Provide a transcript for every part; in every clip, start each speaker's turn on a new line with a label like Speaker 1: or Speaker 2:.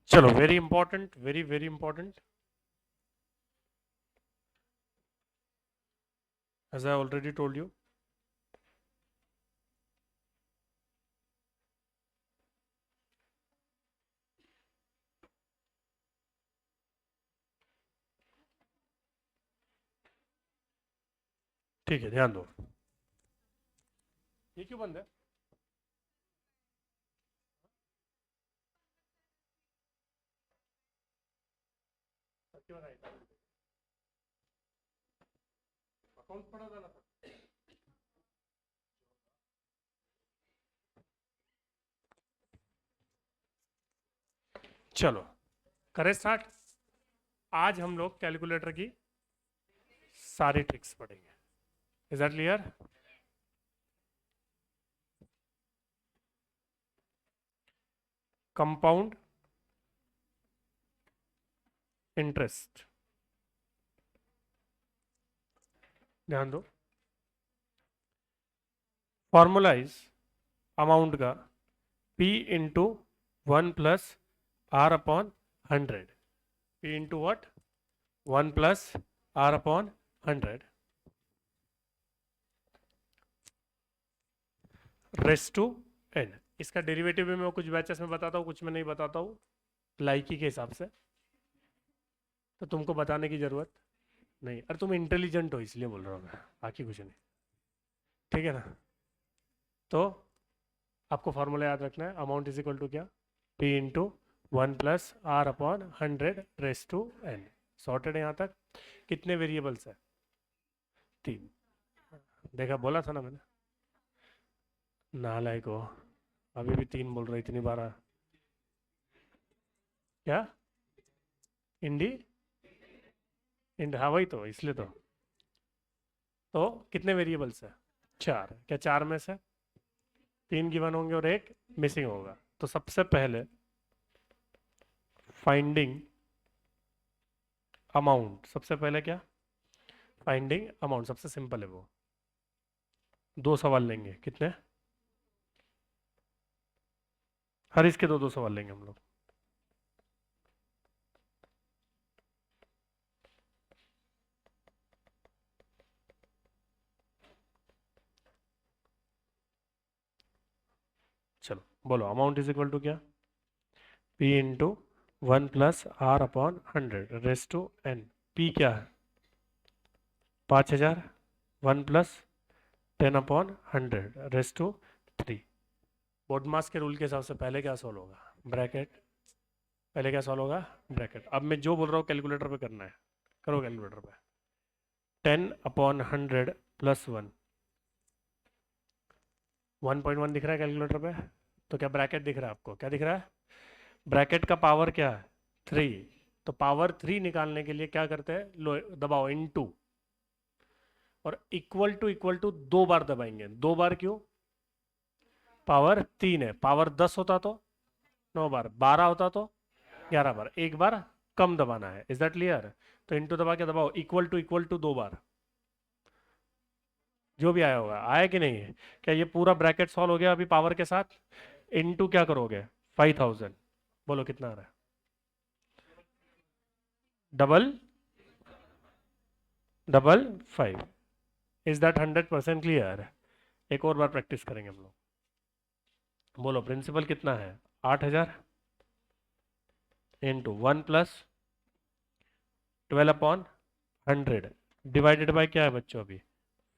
Speaker 1: चलो, very important, very very important, as I already told you. ठीक है, ध्यान दो। ये क्यों बंद है? अकाउंट पढ़ा था ना? चलो, करें स्टार्ट। आज हम लोग कैलकुलेटर की सारी ट्रिक्स पढ़ेंगे। Is that clear? Compound interest, ध्यान दो। फॉर्मूला इज अमाउंट का P into 1 plus R upon 100। P into what? 1 plus R upon 100 raise to N. इसका डेरिवेटिव भी मैं कुछ बैचेस में बताता हूँ, कुछ में नहीं बताता हूँ, लाइकी के हिसाब से। तो तुमको बताने की जरूरत नहीं। अरे तुम इंटेलिजेंट हो इसलिए बोल रहा हूँ मैं, बाकी कुछ नहीं। ठीक है ना? तो आपको फॉर्मूला याद रखना है। अमाउंट इज इक्वल टू क्या? P into 1 plus R upon 100 raise to N. Sorted है यहाँ तक? कितने वेरिएबल्स है? 3। देखा, बोला था ना मैंने। नालायक हो, अभी भी 3 बोल रहे इतनी बार। क्या? इंडी इंड, हाँ वही तो, इसलिए तो कितने वेरिएबल्स है? 4। क्या 4 में से 3 गिवन होंगे और एक मिसिंग होगा? तो सबसे पहले फाइंडिंग अमाउंट, सबसे पहले क्या? फाइंडिंग अमाउंट, सबसे सिंपल है वो। 2 सवाल लेंगे, कितने? हर इसके 2 2 सवाल लेंगे हम लोग। चलो बोलो, अमाउंट इज इक्वल टू क्या? P into 1 plus R upon 100 raise to N. P क्या है? 5000। 1 plus 10 upon 100 raise to 3। BODMAS के रूल के हिसाब से पहले क्या सॉल्व होगा? ब्रैकेट। पहले क्या सॉल्व होगा? ब्रैकेट। अब मैं जो बोल रहा हूँ कैलकुलेटर पे करना है, करो कैलकुलेटर पे। 10 अपॉन 100 प्लस 1, 1.1 दिख रहा है कैलकुलेटर पे? तो क्या ब्रैकेट दिख रहा है आपको? क्या दिख रहा है? ब्रैकेट का पावर क्या है? 3। तो पावर 3 निकालने के लिए क्या करते हैं? लो दबाओ, इनटू, और इक्वल टू 2 बार दबाएंगे। 2 बार क्यों? पावर 3 है। पावर 10 होता तो 9 बार, 12 होता तो 11 बार। एक बार कम दबाना है। Is that clear? तो इनटू दबा के दबाओ, इक्वल टू 2 बार। जो भी आया होगा, आया कि नहीं? क्या ये पूरा ब्रैकेट सॉल्व हो गया अभी पावर के साथ? इनटू क्या करोगे? 5000। बोलो कितना आ रहा है? Double double 5। Is that 100% clear? एक और बार प्रैक्टिस करेंगे हम लोग। बोलो, प्रिंसिपल कितना है? 8000 into 1 plus 12 upon 100 divided by क्या है बच्चों अभी?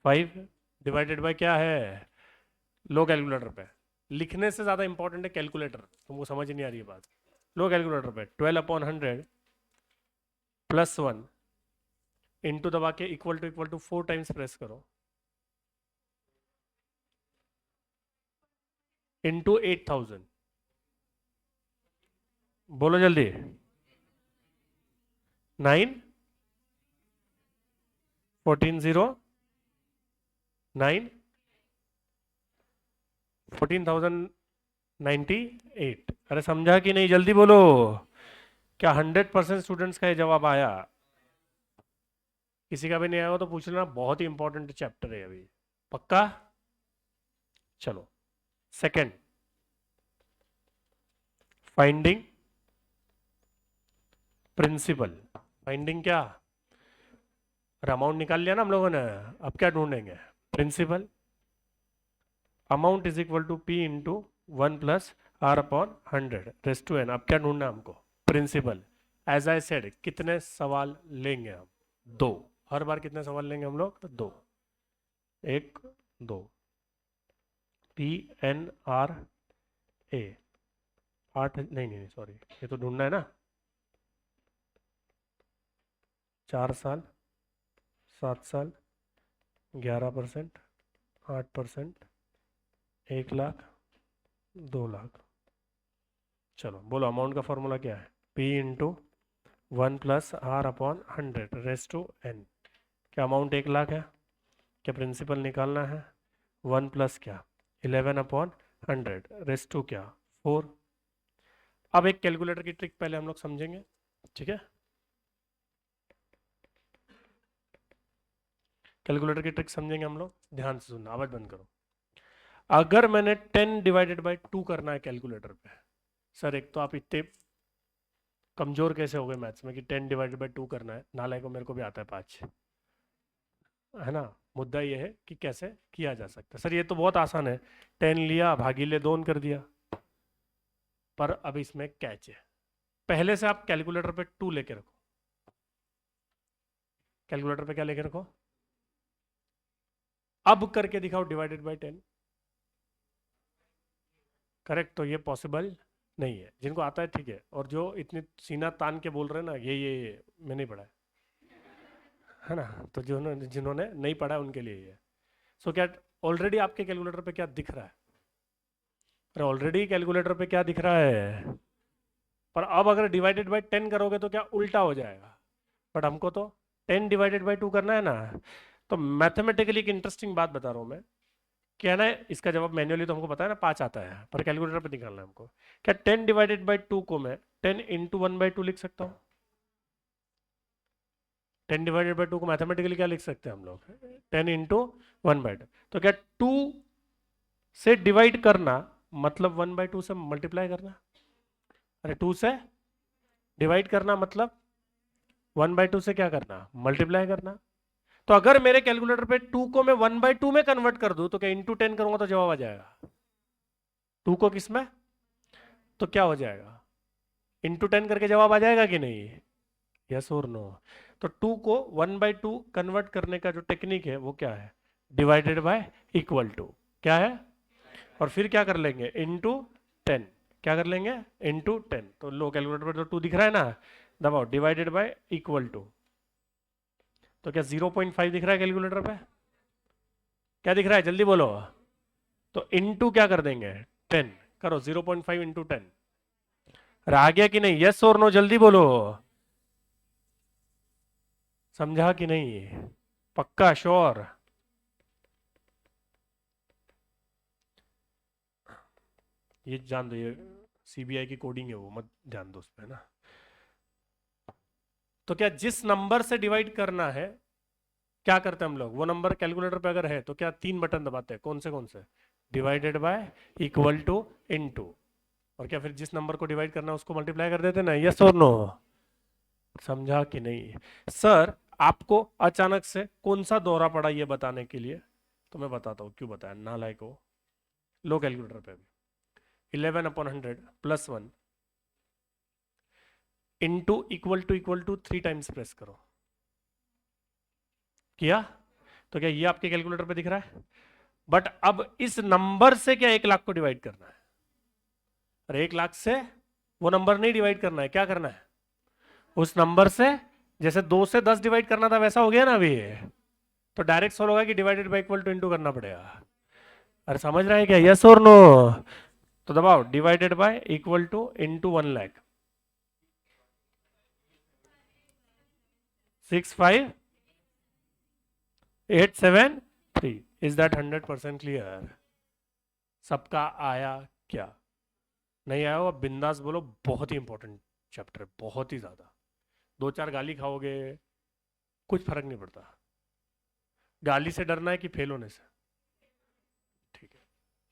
Speaker 1: 5। डिवाइडेड बाय क्या है? लो कैलकुलेटर पे। लिखने से ज्यादा इंपॉर्टेंट है कैलकुलेटर। तुमको समझ नहीं आ रही है बात? लो कैलकुलेटर पे 12 अपॉन 100 प्लस 1 इंटू दबा के इक्वल टू 4 टाइम्स प्रेस करो, इंटू 8000। बोलो जल्दी। 9 1409 14,098। अरे समझा कि नहीं? जल्दी बोलो। क्या 100% स्टूडेंट्स का ये जवाब आया? किसी का भी नहीं आया हो तो पूछ लेना, बहुत ही इंपॉर्टेंट चैप्टर है अभी। पक्का? चलो, सेकंड, फाइंडिंग प्रिंसिपल। फाइंडिंग क्या, अमाउंट निकाल लिया ना हम लोगों ने, अब क्या ढूंढेंगे, principal. Amount is equal to P into 1+r/100 raise to N. अब क्या ढूंढना है हमको, प्रिंसिपल। एज आई सेड, कितने सवाल लेंगे हम, दो। हर बार कितने सवाल लेंगे हम लोग, दो, एक, दो। PNRA 8, नहीं नहीं सॉरी, ये तो ढूंढना है ना। 4 साल, 7 साल, 11%, 8%, 1 लाख, 2 लाख। चलो बोलो, अमाउंट का फॉर्मूला क्या है, P into 1+r/100 raise to n। क्या अमाउंट 1 लाख है, क्या प्रिंसिपल निकालना है, 1 प्लस क्या 11/100 रेस टू क्या 4। अब एक कैलकुलेटर की ट्रिक पहले हम लोग समझेंगे, ठीक है। कैलकुलेटर की ट्रिक समझेंगे हम लोग, ध्यान से सुनना, आवाज बंद करो। अगर मैंने 10 डिवाइडेड बाई 2 करना है कैलकुलेटर पे, सर एक तो आप इतने कमजोर कैसे हो गए मैथ्स में कि 10 डिवाइडेड बाई 2 करना है, नालायक को, मेरे को भी आता है 5, है ना। मुद्दा ये है कि कैसे किया जा सकता है। सर ये तो बहुत आसान है, 10 लिया भागीले 2 कर दिया। पर अब इसमें कैच है, पहले से आप कैलकुलेटर पे 2 लेके रखो। कैलकुलेटर पे क्या लेके रखो, अब करके दिखाओ डिवाइडेड बाई 10। करेक्ट, तो ये पॉसिबल नहीं है। जिनको आता है ठीक है, और जो इतनी सीना तान के बोल रहे हैं ना, ये मैं नहीं पढ़ा है ना, तो जिन्होंने जिन्होंने नहीं पढ़ा है उनके लिए ये। सो क्या ऑलरेडी आपके कैलकुलेटर पे क्या दिख रहा है, अरे ऑलरेडी कैलकुलेटर पे क्या दिख रहा है। पर अब अगर डिवाइडेड बाई 10 करोगे तो क्या उल्टा हो जाएगा, बट हमको तो 10 डिवाइडेड बाई 2 करना है ना। तो मैथमेटिकली एक इंटरेस्टिंग बात बता रहा हूँ मैं, क्या है ना, इसका जवाब मैन्युअली तो हमको पता है ना 5 आता है, पर कैलकुलेटर पे निकालना है हमको। क्या 10 डिवाइडेड बाई 2 को मैं 10 इंटू 1/2 लिख सकता हूँ। 10 डिवाइडेड बाई 2 को मैथमेटिकली क्या लिख सकते हैं हम लोग, 10 इंटू 1/2। तो क्या 2 से डिवाइड करना मतलब 1/2 से मल्टीप्लाई करना, अरे 2 से डिवाइड करना मतलब 1/2 से क्या करना, मल्टीप्लाई करना। तो अगर मेरे कैलकुलेटर पे 2 को मैं 1/2 में कन्वर्ट कर दूं तो क्या इंटू 10 करूंगा तो जवाब आ जाएगा। 2 को किस में, तो क्या हो जाएगा, इंटू 10 करके जवाब आ जाएगा कि नहीं, यस और नो। तो 2 को 1/2 कन्वर्ट करने का जो टेक्निक है वो क्या है, डिवाइडेड बाय इक्वल टू, क्या है, और फिर क्या कर लेंगे, इंटू 10। क्या कर लेंगे, इंटू 10। तो लो कैलकुलेटर पर तो 2 दिख रहा है ना, दबाओ डिवाइडेड बाय इक्वल टू। तो क्या 0.5 दिख रहा है कैलकुलेटर पे, क्या दिख रहा है जल्दी बोलो। तो इंटू क्या कर देंगे 10, करो 0.5 इंटू 10। आ गया कि नहीं, यस और नो जल्दी बोलो, समझा कि नहीं, पक्का श्योर। ये जान दो, ये सीबीआई की कोडिंग है, वो मत ध्यान दो उस पर ना। तो क्या जिस नंबर से डिवाइड करना है, क्या करते हैं हम लोग, वो नंबर कैलकुलेटर पे अगर है तो क्या 3 बटन दबाते हैं, कौन से, divided by, equal to, into. और क्या फिर जिस नंबर को डिवाइड करना है उसको मल्टीप्लाई कर देते हैं ना, यस और नो, समझा कि नहीं। सर आपको अचानक से कौन सा दौरा पड़ा ये बताने के लिए, तो मैं बताता हूँ क्यों बताया, नालायक हो। लो कैलकुलेटर पे भी 11/100 plus 1 into equal to 3 times press करो, किया। तो क्या ये आपके कैलकुलेटर पे दिख रहा है, बट अब इस नंबर से क्या 1 लाख को डिवाइड करना है, और 1 लाख से वो नंबर नहीं डिवाइड करना है, क्या करना है, उस नंबर से, जैसे 2 से 10 डिवाइड करना था वैसा हो गया ना अभी, तो डायरेक्ट सोल्व होगा कि divided by equal two into करना पड़ेगा। अरे समझ रहा है क्या, यस और नो। तो दबाओ divided by equal two into 1 lakh, 65873। Is that 100% clear, सबका आया क्या, नहीं आया हो बिंदास बोलो, बहुत ही इंपॉर्टेंट चैप्टर है, बहुत ही ज्यादा। 2-4 गाली खाओगे कुछ फर्क नहीं पड़ता, गाली से डरना है कि फेल होने से, ठीक है।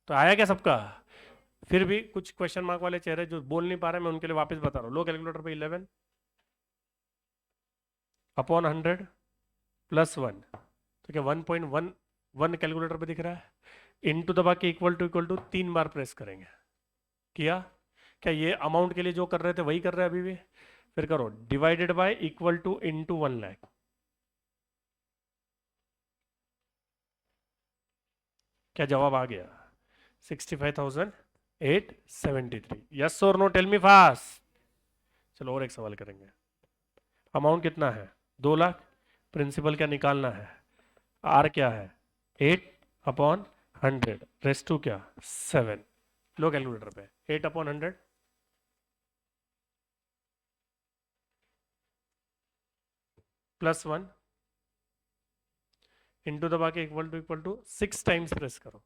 Speaker 1: तो आया क्या सबका, फिर भी कुछ क्वेश्चन मार्क वाले चेहरे जो बोल नहीं पा रहे, मैं उनके लिए वापस बता रहा हूँ। लो कैलकुलेटर पे 11 अपॉन 100 प्लस 1, तो क्या 1.11 कैलकुलेटर पे दिख रहा है, इनटू दबा के इक्वल टू 3 बार प्रेस करेंगे। किया? क्या ये अमाउंट के लिए जो कर रहे थे वही कर रहे हैं अभी भी? फिर करो divided by equal to into 1 lakh. क्या जवाब आ गया? 65,873। यस और नो, टेल मी फास्ट। चलो और एक सवाल करेंगे। अमाउंट कितना है? 2 लाख। प्रिंसिपल क्या निकालना है? आर क्या है? 8 अपॉन 100 रेस टू क्या? 7। लो कैलकुलेटर पे 8 अपॉन 100 प्लस 1 इंटू दबा के इक्वल टू 6 टाइम्स प्रेस करो।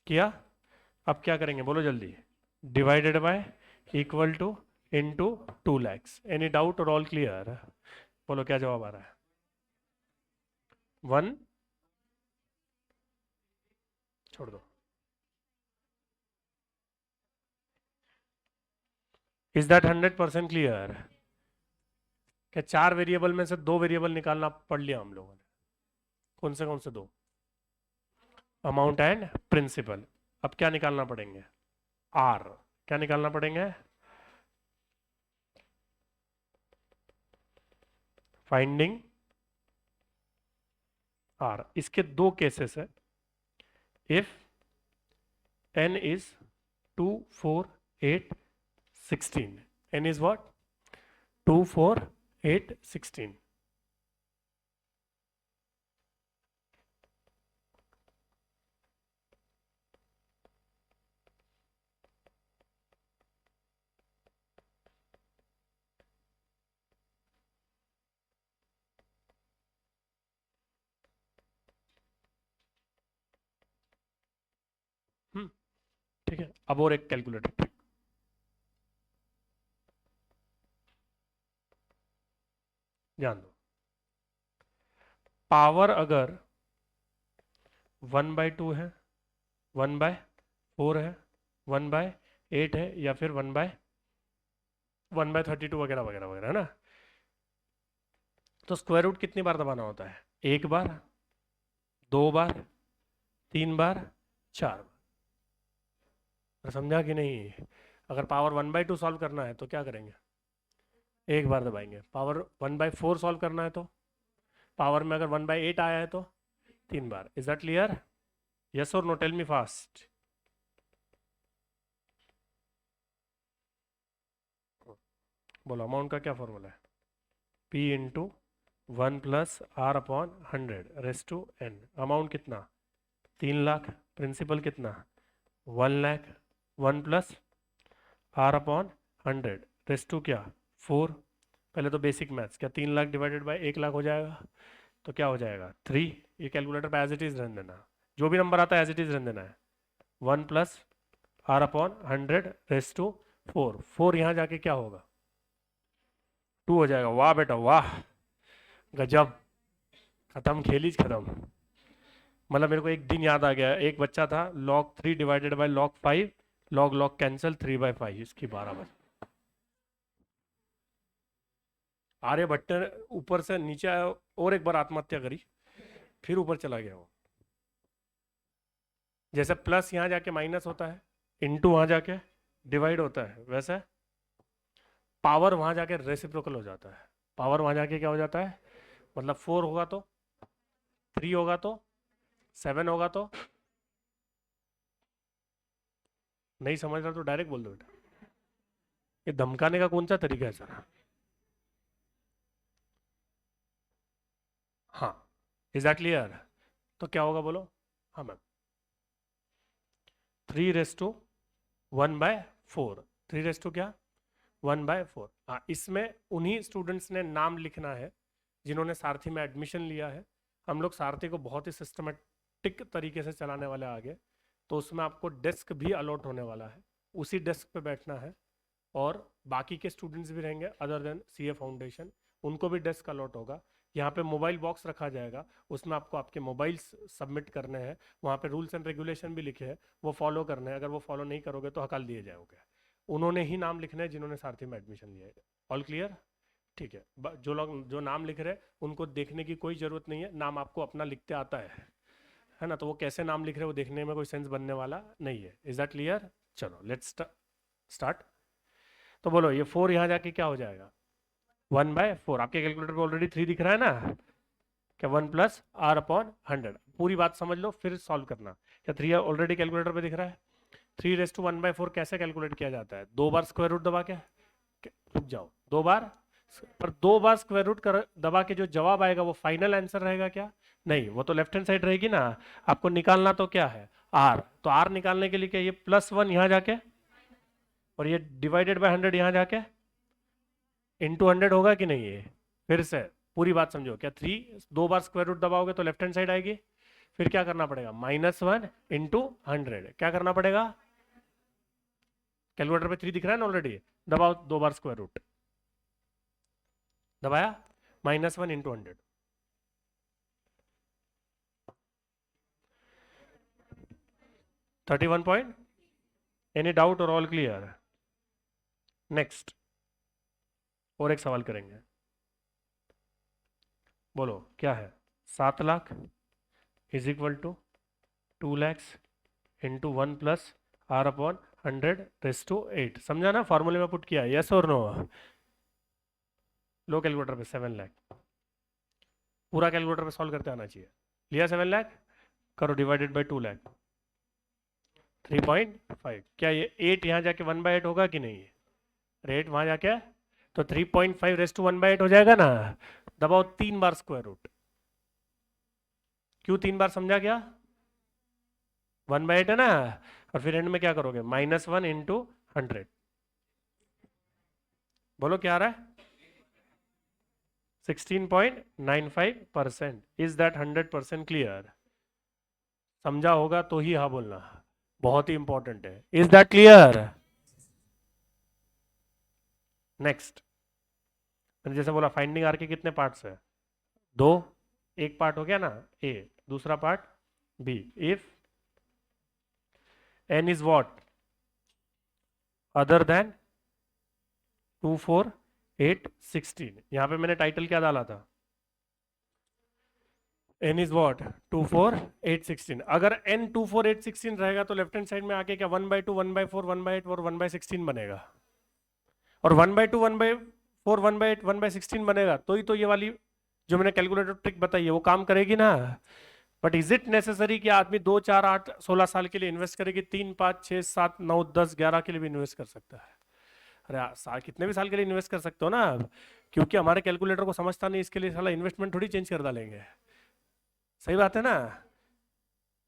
Speaker 1: किया? अब क्या करेंगे बोलो जल्दी? Divided by equal two into 2 lakhs. Any doubt और ऑल क्लियर? बोलो क्या जवाब आ रहा है? 1, छोड़ दो। Is that 100% clear? क्या 4 वेरिएबल में से 2 वेरिएबल निकालना पढ़ लिया हम लोगों ने? कौन से 2? Amount and principal. अब क्या निकालना पड़ेंगे? आर। क्या निकालना पड़ेंगे? Finding R. इसके 2 केसेस है। If n is 2, 4, 8, 16, n is what? 2, 4, 8, 16। ठीक है, अब और एक कैलकुलेटर ट्रिक। ध्यान दो। पावर अगर 1/2 है, 1/4 है, 1/8 है, या फिर 1/32 वगैरह वगैरह वगैरह है ना, तो स्क्वायर रूट कितनी बार दबाना होता है? 1 बार, 2 बार, 3 बार, 4 बार। समझा कि नहीं? अगर पावर 1/2 सॉल्व करना है तो क्या करेंगे? 1 बार दबाएंगे। पावर 1/4 सॉल्व करना है तो पावर में अगर 1/8 आया है तो 3 बार। Is that clear? यस और नो, टेल मी फास्ट। बोलो अमाउंट का क्या फॉर्मूला है? P into 1 plus R upon 100 raise to N. Amount कितना? 3 लाख। प्रिंसिपल कितना? 1 lakh. 1 plus R upon 100 raise to क्या? 4। पहले तो बेसिक मैथ्स। क्या 3 लाख डिवाइडेड बाय 1 लाख हो जाएगा? तो क्या हो जाएगा? 3। ये कैलकुलेटर पे एज इट इज रहने देना, जो भी नंबर आता है एज इट इज रहने देना है। 1 plus R upon 100 raise to 4। 4 यहाँ जाके क्या होगा? 2 हो जाएगा। वाह बेटा वाह, गजब, खत्म, खेल ही खत्म। मतलब मेरे को एक दिन याद आ गया। एक बच्चा था, log 3 divided by log 5, log log cancel, 3/5 इसकी 12 बस। आर्यभट्ट ने ऊपर से नीचे आया और एक बार आत्महत्या करी, फिर ऊपर चला गया वो। जैसे प्लस यहाँ जाके माइनस होता है, इनटू वहां जाके डिवाइड होता है, वैसे पावर वहां जाके रेसिप्रोकल हो जाता है। पावर वहां जाके क्या हो जाता है? मतलब 4 होगा तो 3 होगा तो 7 होगा तो। नहीं समझ रहा तो डायरेक्ट बोल दो बेटा। ये धमकाने का कौन सा तरीका है सर? हाँ, इज दैट क्लियर? तो क्या होगा बोलो? हाँ मैम। 3/1/4। 3 क्या? 1/4। हाँ, इसमें उन्हीं स्टूडेंट्स ने नाम लिखना है जिन्होंने सारथी में एडमिशन लिया है। हम लोग सारथी को बहुत ही सिस्टमेटिक तरीके से चलाने वाले आगे, तो उसमें आपको डेस्क भी अलॉट होने वाला है, उसी डेस्क पे बैठना है। और बाकी के स्टूडेंट्स भी रहेंगे अदर देन सीए फाउंडेशन, उनको भी डेस्क अलॉट होगा। यहाँ पे मोबाइल बॉक्स रखा जाएगा, उसमें आपको आपके मोबाइल्स सबमिट करने हैं। वहाँ पे रूल्स एंड रेगुलेशन भी लिखे हैं, वो फॉलो करने हैं। अगर वो फॉलो नहीं करोगे तो हकाल दिए जाओगे। उन्होंने ही नाम लिखना है जिन्होंने सारथी में एडमिशन लिया है। All clear? ठीक है, जो लोग जो नाम लिख रहे हैं उनको देखने की कोई जरूरत नहीं है, नाम आपको अपना लिखते आता है ना, तो वो कैसे नाम लिख रहे हैं वो देखने में कोई सेंस बनने वाला नहीं है। Is that clear? चलो लेट्स स्टार्ट। तो बोलो ये 4 यहाँ जाके क्या हो जाएगा? 1/4। आपके कैलकुलेटर पे ऑलरेडी 3 दिख रहा है ना, क्या 1 प्लस आर अपॉन 100। पूरी बात समझ लो फिर सॉल्व करना। क्या 3 ऑलरेडी कैलकुलेटर पे दिख रहा है? 3 रेज़ टू 1/4 कैसे कैलकुलेट किया जाता है? 2 बार स्क्वायर रूट दबा के, रुक जाओ, 2 बार, पर 2 बार स्क्वायर रूट कर दबा के जो जवाब आएगा वो फाइनल आंसर रहेगा क्या? नहीं, वो तो लेफ्ट हैंड साइड रहेगी ना। आपको निकालना तो क्या है? आर। तो आर निकालने के लिए क्या, ये +1 यहाँ जाके और ये डिवाइडेड बाय 100 यहाँ जाके इंटू 100 होगा कि नहीं? ये फिर से पूरी बात समझो। क्या 2 बार स्क्वायर रूट दबाओगे तो लेफ्ट हैंड साइड आएगी, फिर क्या करना पड़ेगा? -1 इंटू 100। क्या करना पड़ेगा? कैलकुलेटर पे 3 दिख रहा है ना ऑलरेडी, दबाओ 2 बार स्क्वायर रूट, दबाया, -1 इंटू 100, 31 पॉइंट। एनी डाउट और ऑल क्लियर? नेक्स्ट और एक सवाल करेंगे, बोलो क्या है? 7 lakh is equal to 2 lakhs into 1 plus R upon 100 raise to 8। समझा ना, फॉर्मूले में पुट किया, यस और नो? लो कैलकुलेटर पे 7 लाख, पूरा कैलकुलेटर पे सॉल्व करते आना चाहिए। लिया 7 लाख, करो डिवाइडेड बाय 2 लाख, 3.5। क्या ये 8 यहाँ जाके 1/8 होगा कि नहीं? रेट वहां जाके तो 3.5 रेज़ टू 1/8 हो जाएगा ना। दबाओ 3 बार स्क्वायर रूट। क्यों 3 बार? समझा क्या? 1/8 है ना, और फिर एंड में क्या करोगे? -1 इंटू 100। बोलो क्या आ रहा है? 16.95%। Is that 100% clear? समझा होगा तो ही हाँ बोलना, बहुत ही इंपॉर्टेंट है। Is that clear? नेक्स्ट, मैंने जैसे बोला फाइंडिंग आर के कितने पार्ट्स है? 2। एक पार्ट हो गया ना ए, दूसरा part B. If n is what other then 2 4 8 16। यहां पे मैंने टाइटल क्या डाला था? n is what 2 4 8 16। अगर n 2 4 8 16 रहेगा तो लेफ्ट हैंड साइड में आके क्या 1/2 1/4 1/8 और 1/16 बनेगा। और 1/2 1/4 1/8 1/16 बनेगा तो ही तो ये वाली जो मैंने कैलकुलेटर ट्रिक बताई है वो काम करेगी ना। बट इज इट नेसेसरी कि आदमी 2 4 8 16 साल के लिए इन्वेस्ट करेगी? 3 5 6 7 9 10 11 के लिए भी इन्वेस्ट कर सकता है। अरे साल कितने भी साल के लिए इन्वेस्ट कर सकते हो ना आप, क्योंकि हमारे कैलकुलेटर को समझता नहीं इसके लिए साला इन्वेस्टमेंट थोड़ी चेंज कर डालेंगे। सही बात है ना?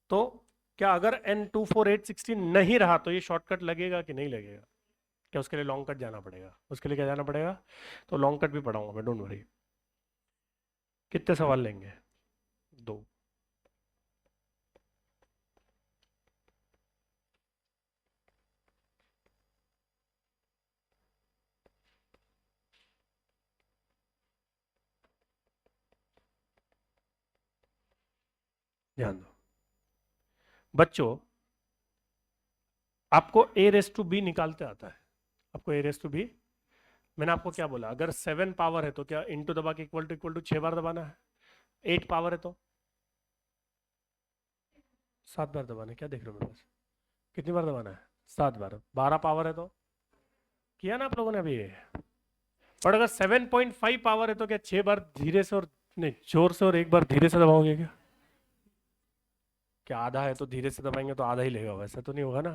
Speaker 1: तो क्या अगर n24 8 16 नहीं रहा तो ये शॉर्टकट लगेगा कि नहीं लगेगा? क्या उसके लिए लॉन्ग कट जाना पड़ेगा? उसके लिए क्या जाना पड़ेगा? तो लॉन्ग कट भी पढ़ाऊंगा मैं, डोंट वरी। कितने सवाल लेंगे? 2। ध्यान दो बच्चों, आपको a/b निकालते आता है? आपको a/b, मैंने आपको क्या बोला? अगर 7 पावर है तो क्या इंटू दबा के इक्वल टू 6 बार दबाना है। 8 पावर है तो 7 बार दबाना है। क्या देख रहे हो मेरे पास? कितनी बार दबाना है? 7 बार। 12 पावर है तो किया ना आप लोगों ने अभी ये। और अगर 7.5 पावर है तो क्या 6 बार धीरे से और नहीं जोर से और 1 बार धीरे से दबाओगे क्या? क्या आधा है तो धीरे से दबाएंगे तो आधा ही लेगा? वैसा तो नहीं होगा ना।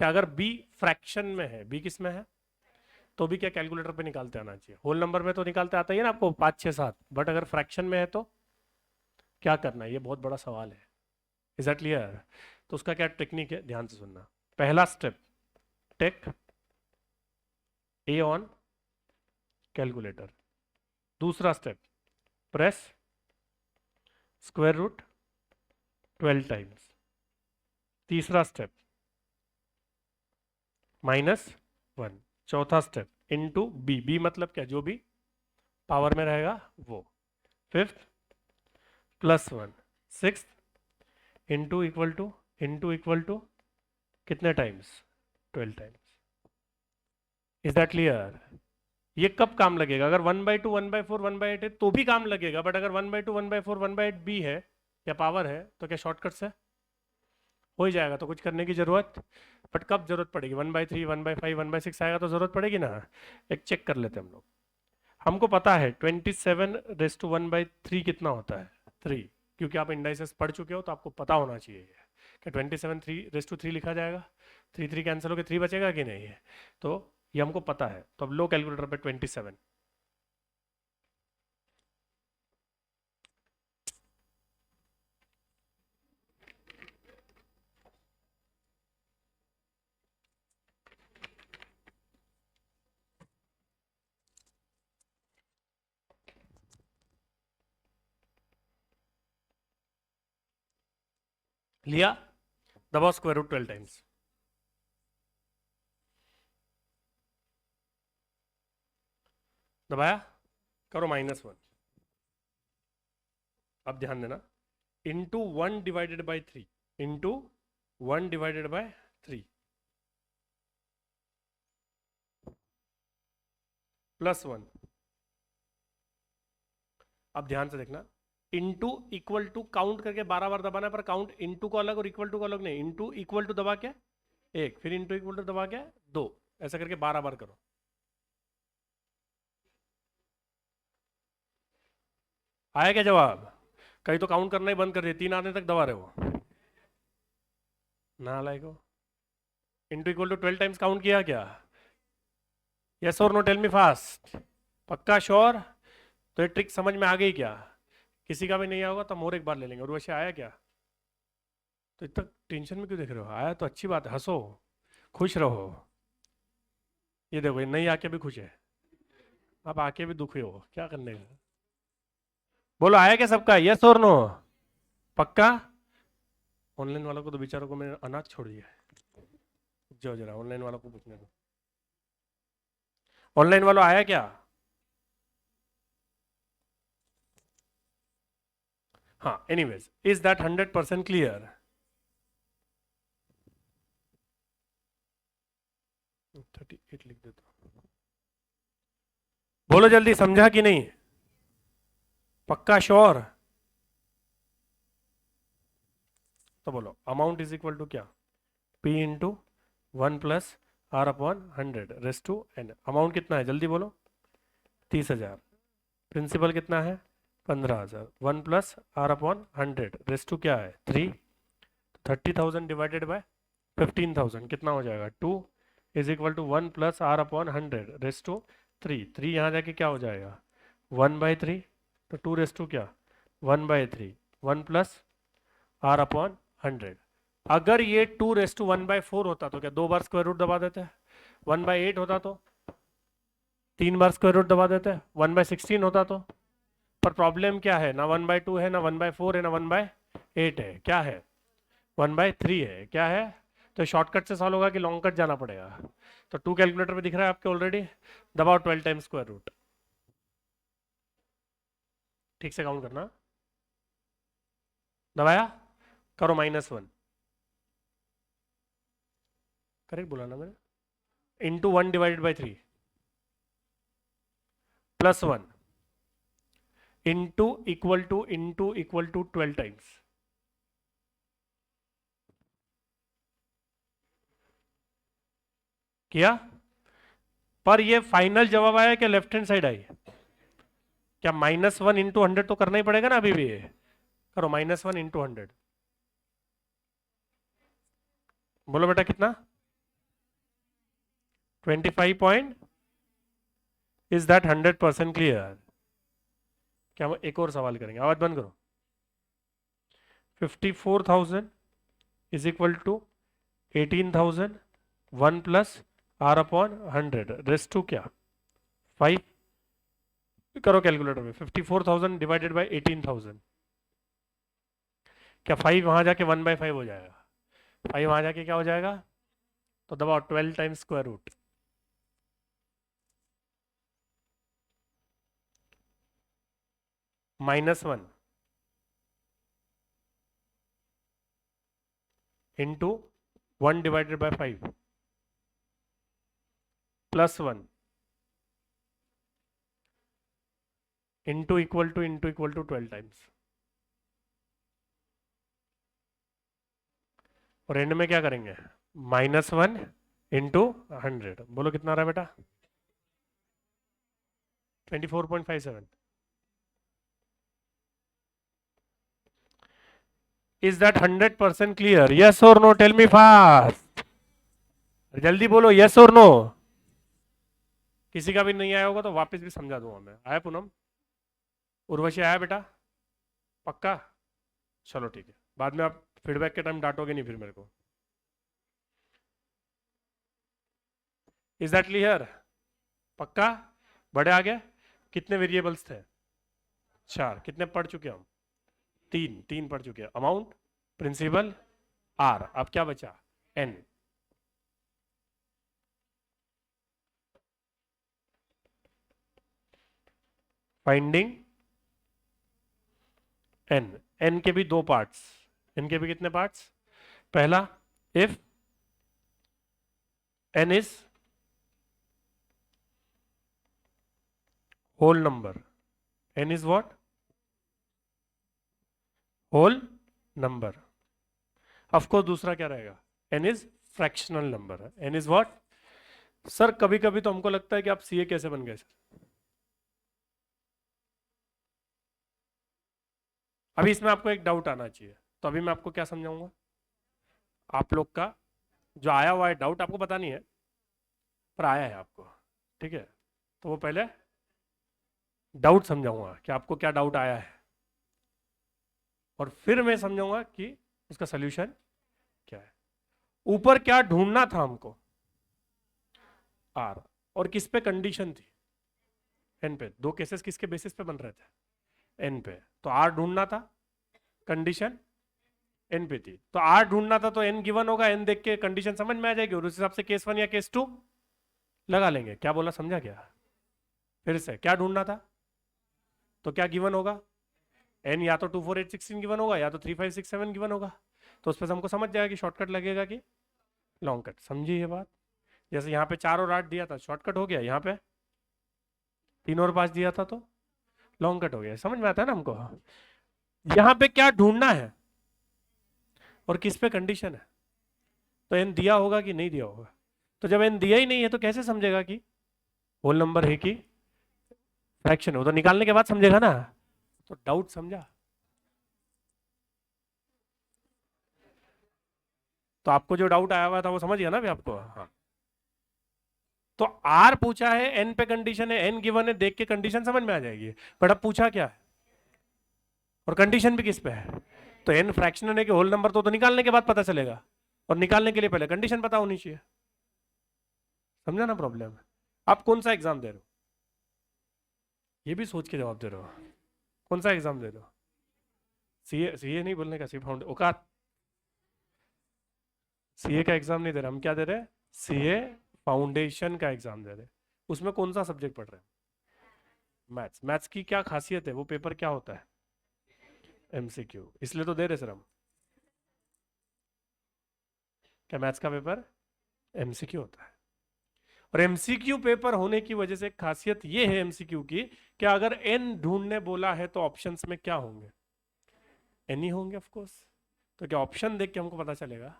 Speaker 1: क्या अगर b फ्रैक्शन में है, b किस में है, तो भी क्या कैलकुलेटर पे निकालते आना चाहिए? होल नंबर में तो निकालते आता ही है ना आपको 5 6 7, बट अगर फ्रैक्शन में है तो क्या करना है? ये बहुत बड़ा सवाल है। Is that clear? तो उसका क्या टेक्निक है, ध्यान से सुनना। पहला step, take a on calculator. दूसरा step, press square root 12 times. तीसरा स्टेप, -1। चौथा स्टेप, इनटू बी। बी मतलब क्या? जो भी पावर में रहेगा वो। Fifth, +1। Six, into equal to कितने times? 12 times. Is that clear? ये कब काम लगेगा? अगर 1/2 1/4 1/8 है तो भी काम लगेगा, बट अगर 1/2 1/4 1/8 बी है या पावर है तो क्या शॉर्टकट से हो ही जाएगा, तो कुछ करने की जरूरत। बट कब जरूरत पड़ेगी? 1/3 1/5 1/6 आएगा तो जरूरत पड़ेगी ना। एक चेक कर लेते हैं हम लोग। हमको पता है 27 1/3 कितना होता है, 3, क्योंकि आप इंडाइसेस पढ़ चुके हो तो आपको पता होना चाहिए कि 27 3 लिखा जाएगा। 3 कैंसिल होकर 3 बचेगा कि नहीं है, तो ये हमको पता है। तो अब लो कैलकुलेटर पे 27 लिया, दबाओ स्क्वायर रूट 12 टाइम्स। दबाया, करो -1। अब ध्यान देना, इंटू 1/3 इंटू 1/3 +1। अब ध्यान से देखना, इंटू इक्वल टू काउंट करके 12 बार दबाना है, पर काउंट इंटू को अलग और इक्वल टू को अलग नहीं। इंटू इक्वल टू दबा के 1, फिर इंटू इक्वल टू दबा के 2, ऐसा करके 12 बार करो। आया क्या जवाब? कहीं तो काउंट करना ही बंद कर दिया, 3 आने तक दबा रहे हो ना लाइक हो। Into equal to 12 times count किया क्या? यस और नो, टेल मी फास्ट। पक्का श्योर? तो ये ट्रिक समझ में आ गई क्या? किसी का भी नहीं आया होगा तो हम और एक बार ले लेंगे। और वैसे आया क्या? तो इतना टेंशन में क्यों देख रहे हो? आया तो अच्छी बात है, हंसो, खुश रहो। ये देखो, ये नहीं आके भी खुश है, आप आके भी दुखी हो, क्या करने का। बोलो, आया क्या सबका? यस और नो? पक्का? ऑनलाइन वालों को तो बेचारों को मैंने अनाथ छोड़ दिया है। जो जरा ऑनलाइन वालों को पूछने दो। ऑनलाइन वालों आया क्या? हाँ, एनीवेज, इज दैट 100% क्लियर? 38 लिख देता हूं। बोलो जल्दी, समझा कि नहीं? पक्का श्योर? तो बोलो, अमाउंट इज इक्वल टू क्या? P इंटू 1 + R/100 अमाउंट कितना है, जल्दी बोलो? 30,000। प्रिंसिपल कितना है? 15,000। 1 + R/100 क्या है? 3। 30,000 डिवाइडेड बाय 15,000 कितना हो जाएगा? 2 इज इक्वल टू 1 + R/100 3 यहाँ जाके क्या हो जाएगा? 1/3। तो 2 क्या? 1/3। 1 + R/100। अगर ये 2 1/4 होता तो क्या 2 बार स्क्वायर रूट दबा देते? 1/8 होता तो 3 बार स्क्वायर रूट दबा देते? 1/16 होता तो? पर प्रॉब्लम क्या है? ना 1/2 है, ना 1/4 है, ना 1/8 है, क्या है? 1/3 है, क्या है? तो शॉर्टकट से सॉल्व होगा कि लॉन्ग कट जाना पड़ेगा? तो 2 कैलकुलेटर पे दिख रहा है आपके ऑलरेडी। दबाओ 12 टाइम्स स्क्वायर रूट। ठीक से काउंट करना। दबाया, करो -1। करेक्ट बोला ना मैंने? Into 1/3 +1 into equal to 12 times. किया? पर ये फाइनल जवाब आया क्या लेफ्ट हैंड साइड आई? क्या -1 इंटू 100 तो करना ही पड़ेगा ना अभी भी? करो -1 इंटू 100। बोलो बेटा कितना? 25 पॉइंट। Is that 100% clear? क्या हम एक और सवाल करेंगे? आवाज बंद करो। 54,000 is equal to 18,000 1 + R/100 raise to क्या? 5। करो कैलकुलेटर में। 54,000 डिवाइडेड बाई 18,000, क्या 5 वहां जाके 1/5 हो जाएगा? 5 वहां जाके क्या हो जाएगा? तो दबाओ 12 times square root. -1 into 1/5 +1 into equal to 12 times, और एंड में क्या करेंगे, -1 इंटू 100, बोलो कितना आ रहा है बेटा, 24.57। इज दैट 100% क्लियर, यस और नो, टेल मी फास्ट, जल्दी बोलो यस और नो। किसी का भी नहीं आया होगा तो वापस भी समझा दूंगा मैं। आया पूनम, उर्वशी आया बेटा, पक्का, चलो ठीक है, बाद में आप फीडबैक के टाइम डांटोगे नहीं फिर मेरे को। इज दैट क्लियर, पक्का। बड़े आगे कितने वेरिएबल्स थे, 4, कितने पढ़ चुके हम, 3 पढ़ चुके हैं, अमाउंट, प्रिंसिपल, आर, अब क्या बचा, एन। फाइंडिंग एन, एन के भी 2 पार्ट्स, एन के भी कितने पार्ट्स, पहला, if N is whole number, N is what, whole number. Of course दूसरा क्या रहेगा, N is fractional number, N is what. Sir कभी कभी तो हमको लगता है कि आप सीए कैसे बन गए सर, अभी इसमें आपको एक डाउट आना चाहिए, तो अभी मैं आपको क्या समझाऊंगा, आप लोग का जो आया हुआ है डाउट आपको पता नहीं है पर आया है आपको, ठीक है, तो वो पहले डाउट समझाऊंगा कि आपको क्या डाउट आया है, और फिर मैं समझाऊंगा कि उसका सोल्यूशन क्या है। ऊपर क्या ढूंढना था हमको, आर, और किस पे कंडीशन थी, एन पे। दो केसेस किसके बेसिस पे बन रहे थे, एन पे, तो आर ढूंढना था, कंडीशन एन पे थी, तो आर ढूंढना था, तो एन गिवन होगा, एन देख के कंडीशन समझ में आ जाएगी, और उस हिसाब से केस 1 या केस 2 लगा लेंगे। क्या बोला, समझा क्या, फिर से क्या ढूंढना था, तो क्या गिवन होगा, एन या तो 2 4 8 16 गिवन होगा, या तो 3 5 6 7 गिवन होगा, तो उस पर हमको समझ जाएगा कि शॉर्टकट लगेगा कि लॉन्ग कट। समझिए ये बात, जैसे यहाँ पे 4 और 8 दिया था, शॉर्टकट हो गया, यहाँ पे 3 और 5 दिया था तो लॉन्ग कट हो गया, समझ में आता है ना हमको। यहाँ पे क्या ढूंढना है और किस पे कंडीशन है, तो एन दिया होगा कि नहीं दिया होगा, तो जब एन दिया ही नहीं है तो कैसे समझेगा कि होल नंबर है कि फ्रैक्शन हो, तो निकालने के बाद समझेगा ना, तो डाउट समझा। तो आपको जो डाउट आया हुआ था वो समझ गया ना अभी आपको, हाँ। तो आर पूछा है, एन पे कंडीशन है, एन गिवन है, देख के कंडीशन समझ में आ जाएगी, बट अब पूछा क्या है और कंडीशन भी किस पे है, तो एन फ्रैक्शनल है कि होल नंबर, तो निकालने के बाद पता चलेगा, और निकालने के लिए पहले कंडीशन पता होनी चाहिए। समझा ना प्रॉब्लम, आप कौन सा एग्जाम दे रहे हो, ये भी सोच के जवाब दे रहे हो, कौन सा एग्जाम दे रहे हो, सीए, सीए नहीं बोलने का, सी फाउंड औकात, सीए का एग्जाम नहीं दे रहे हम, क्या दे रहे हैं, सीए फाउंडेशन का एग्जाम दे रहे हैं। उसमें कौन सा सब्जेक्ट पढ़ रहे हैं, मैथ्स। मैथ्स की क्या खासियत है, वो पेपर क्या होता है, एमसीक्यू, इसलिए तो दे रहे सर हम। क्या मैथ्स का पेपर एमसीक्यू होता है, और एमसीक्यू पेपर होने की वजह से एक खासियत ये है एमसीक्यू की, कि अगर एन ढूंढने बोला है तो ऑप्शंस में क्या होंगे, एन ही होंगे ऑफ कोर्स। तो क्या ऑप्शन देख के हमको पता चलेगा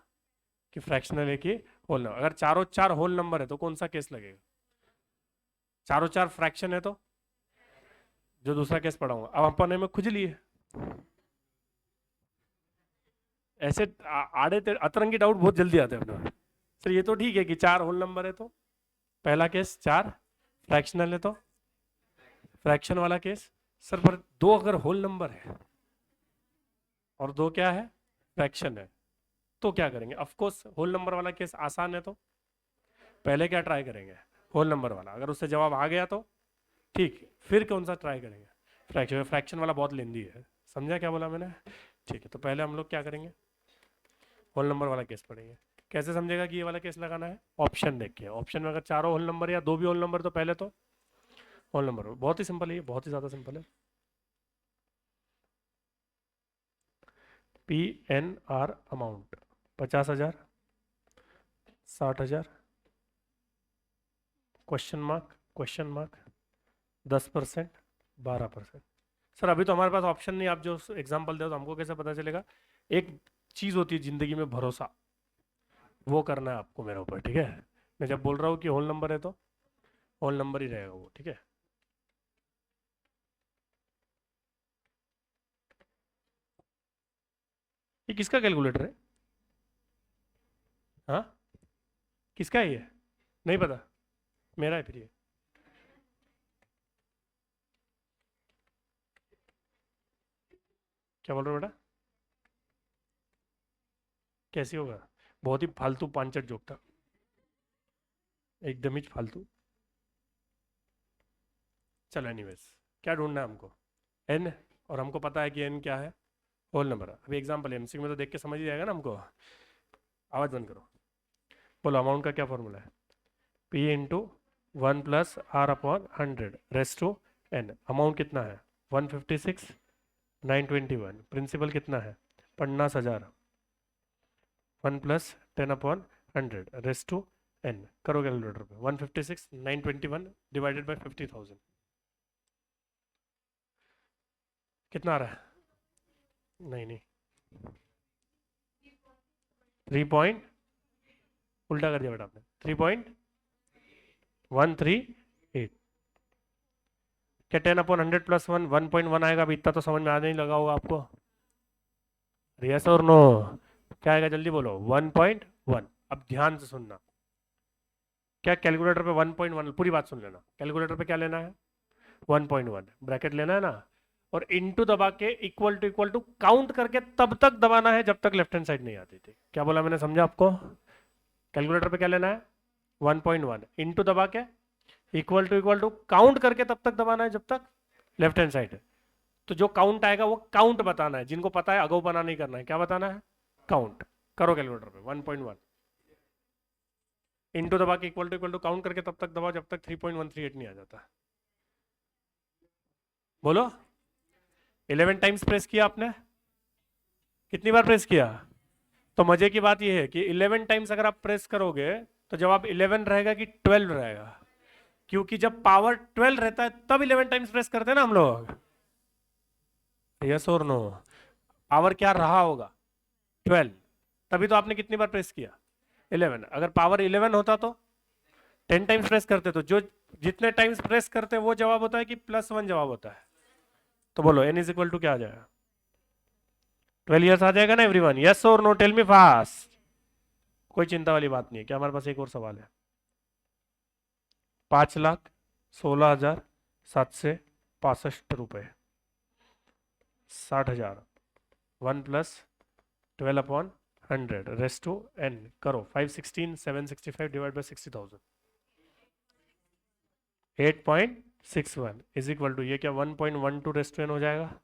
Speaker 1: कि फ्रैक्शनल है कि होल नंबर। अगर चारों चार होल नंबर है तो कौन सा केस लगेगा, चारों चार फ्रैक्शन है तो जो दूसरा केस पढ़ाऊंगा। अब अपन में खुजली है, ऐसे आड़े अतरंगी डाउट बहुत जल्दी आते हैं अपने। सर ये तो ठीक है कि 4 होल नंबर है तो पहला केस 4, फ्रैक्शनल है तो फ्रैक्शन वाला केस। सर पर 2 अगर होल नंबर है और 2 क्या है, फ्रैक्शन है, तो क्या करेंगे। ऑफ कोर्स होल नंबर वाला केस आसान है, तो पहले क्या ट्राई करेंगे, होल नंबर वाला, अगर उससे जवाब आ गया तो ठीक, फिर कौन सा ट्राई करेंगे, फ्रैक्शन। फ्रैक्शन वाला बहुत लेंदी है, समझा क्या बोला मैंने, ठीक है। तो पहले हम लोग क्या करेंगे, होल नंबर वाला केस पढ़ेंगे। कैसे समझेगा कि ये वाला केस लगाना है, ऑप्शन देख के, ऑप्शन में अगर चारों होल नंबर या 2 भी होल नंबर तो पहले तो होल नंबर। बहुत ही सिंपल है ये, बहुत ही ज्यादा सिंपल है। P N R amount 50,000, 60,000, question mark, 10%, 12%। Sir अभी तो हमारे पास ऑप्शन नहीं, आप जो एग्जाम्पल दे तो हमको कैसे पता चलेगा? एक चीज़ होती है जिंदगी में, भरोसा, वो करना है आपको मेरे ऊपर, ठीक है? मैं जब बोल रहा हूँ कि होल नंबर है तो होल नंबर ही रहेगा वो, ठीक है? ये किसका कैलकुलेटर है? हाँ, किसका है ये? नहीं पता। मेरा है फिर ये। क्या बोल रहे हो बेटा? कैसे होगा? बहुत ही फालतू पांचट जोक था, एकदम ही फालतू। चलो एनीवेज, क्या ढूंढना है हमको? एन। और हमको पता है कि एन क्या है, होल नंबर। अभी एग्जाम्पल एमसीक्यू में तो देख के समझ ही जाएगा ना हमको। आवाज़ बंद करो। बोलो अमाउंट का क्या फॉर्मूला है? P into 1 + r/100 raise to N. Amount कितना है? 156,921। प्रिंसिपल कितना है? 50,000। 1 + 10/100 रेस टू एन। करो कैलकुलेटर पे। 156,921 डिवाइडेड बाई 50,000 कितना आ रहा है? नहीं नहीं, 3 पॉइंट, उल्टा कर दिया बेटा आपने। 3.138। क्या 10/100 + 1 1.1 आएगा? अभी इतना तो समझ में आने नहीं लगा होगा आपको। यस और नो? क्या आएगा जल्दी बोलो। 1.1। अब ध्यान से सुनना। क्या कैलकुलेटर पे 1.1, पूरी बात सुन लेना। कैलकुलेटर पे क्या लेना है? 1.1 ब्रैकेट लेना है ना, और इनटू दबा के इक्वल टू काउंट करके तब तक दबाना है जब तक लेफ्ट हैंड साइड नहीं आती थी। क्या बोला मैंने, समझा आपको? कैलकुलेटर पे क्या लेना है? 1.1 इनटू दबा के इक्वल टू काउंट करके तब तक दबाना है जब तक लेफ्ट हैंड साइड है। तो जो काउंट आएगा वो काउंट बताना है। जिनको पता है अगौ बना नहीं करना है, क्या बताना है? काउंट। करो कैलकुलेटर पे 1.1 इनटू दबा के इक्वल टू काउंट करके तब तक दबाओ जब तक 3.138 नहीं आ जाता। बोलो। 11 टाइम्स प्रेस किया आपने? कितनी बार प्रेस किया? तो मजे की बात यह है कि 11 टाइम्स अगर आप प्रेस करोगे तो जवाब 11 रहेगा कि 12 रहेगा? क्योंकि जब पावर 12 रहता है तब 11 टाइम्स प्रेस करते हैं ना हम लोग। यस और नो? पावर क्या रहा होगा? 12। तभी तो आपने कितनी बार प्रेस किया? 11। अगर पावर 11 होता तो 10 टाइम्स प्रेस करते, तो जो जितने टाइम्स प्रेस करते वो जवाब होता है कि +1 जवाब होता है? तो बोलो n इज इक्वल टू क्या आ जाएगा? 12 ईयर्स आ जाएगा ना एवरीवन? यस और नो? Tell me fast. कोई चिंता वाली बात नहीं है। क्या हमारे पास एक और सवाल है? 5,16,765 रुपए, 60,000। 1 + 12/100 रेस टू n। करो। 516,765 divide by 60,000। 8.61 is equal to, ये क्या 1.12 रेस टू n हो जाएगा?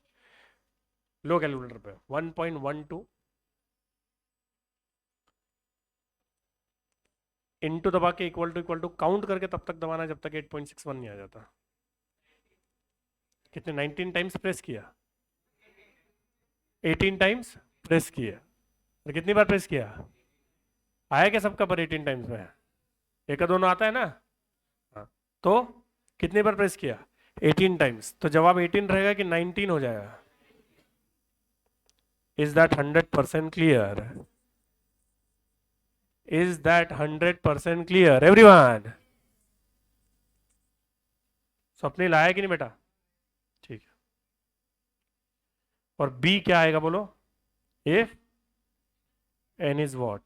Speaker 1: लो कैलकुलेटर पे 1.12 इनटू दबा के इक्वल टू काउंट करके तब तक दबाना जब तक 8.61 नहीं आ जाता। कितने 19 टाइम्स प्रेस किया? 18 टाइम्स प्रेस किया। और कितनी बार प्रेस किया? आया क्या सबका पर 18 टाइम्स में? एक का दोनों आता है ना? हाँ। तो कितनी बार प्रेस किया? 18 टाइम्स। तो जवाब 18 रहेगा कि 19 हो जाएगा? Is that 100% clear? Is that 100% clear everyone? Swapnil आया कि नहीं बेटा? ठीक है। और बी क्या आएगा बोलो? If n is what?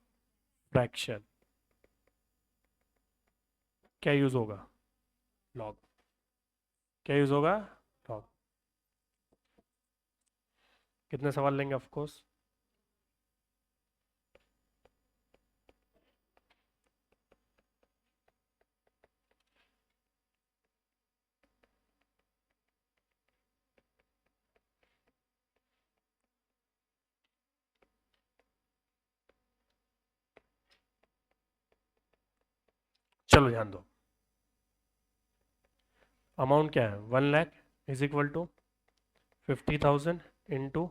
Speaker 1: Fraction. क्या यूज होगा? लॉग। क्या यूज होगा? लॉग। कितने सवाल लेंगे ऑफ कोर्स? चलो ध्यान दो। अमाउंट क्या है? 1 lakh is equal to 50,000 into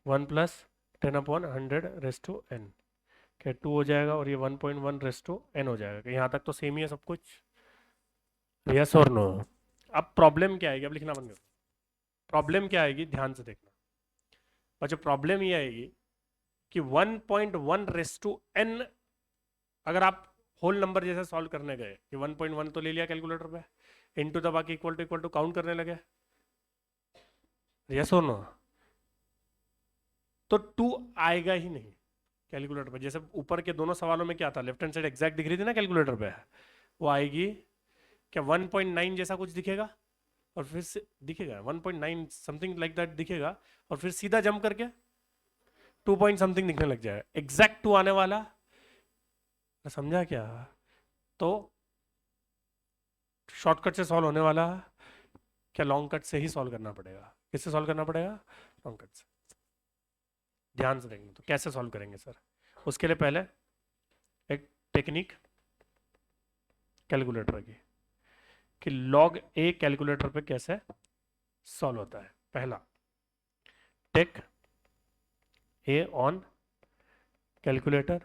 Speaker 1: 1 + 10/100 raise to n। क्या 2 हो जाएगा? और ये 1.1 रेस टू n हो जाएगा। यहाँ तक तो सेम ही है सब कुछ? यस और नो? अब प्रॉब्लम क्या आएगी? अब लिखना बंद करो। प्रॉब्लम क्या आएगी, ध्यान से देखना बच्चों। प्रॉब्लम ये आएगी कि 1.1 रेस टू n, अगर आप होल नंबर जैसे सॉल्व करने गए कि 1.1 तो ले लिया कैलकुलेटर पे, इनटू दबा के इक्वल टू काउंट करने लगे, यस और नो, तो 2 आएगा ही नहीं कैलकुलेटर पे। जैसे ऊपर के दोनों सवालों में क्या था, लेफ्ट हैंड साइड एग्जैक्ट दिख रही थी ना कैलकुलेटर पे, वो आएगी क्या 1.9 जैसा कुछ दिखेगा, और फिर से दिखेगा 1.9 समथिंग लाइक दैट दिखेगा, और फिर सीधा जंप करके 2 पॉइंट समथिंग दिखने लग जाएगा, एग्जैक्ट 2 आने वाला। समझा क्या? तो शॉर्टकट से सॉल्व होने वाला क्या, लॉन्ग कट से ही सॉल्व करना पड़ेगा। किससे सॉल्व करना पड़ेगा? लॉन्ग कट से। ध्यान से देखेंगे तो कैसे सॉल्व करेंगे सर, उसके लिए पहले एक टेक्निक कैलकुलेटर की, कि लॉग ए कैलकुलेटर पे कैसे सॉल्व होता है। पहला, take a on calculator.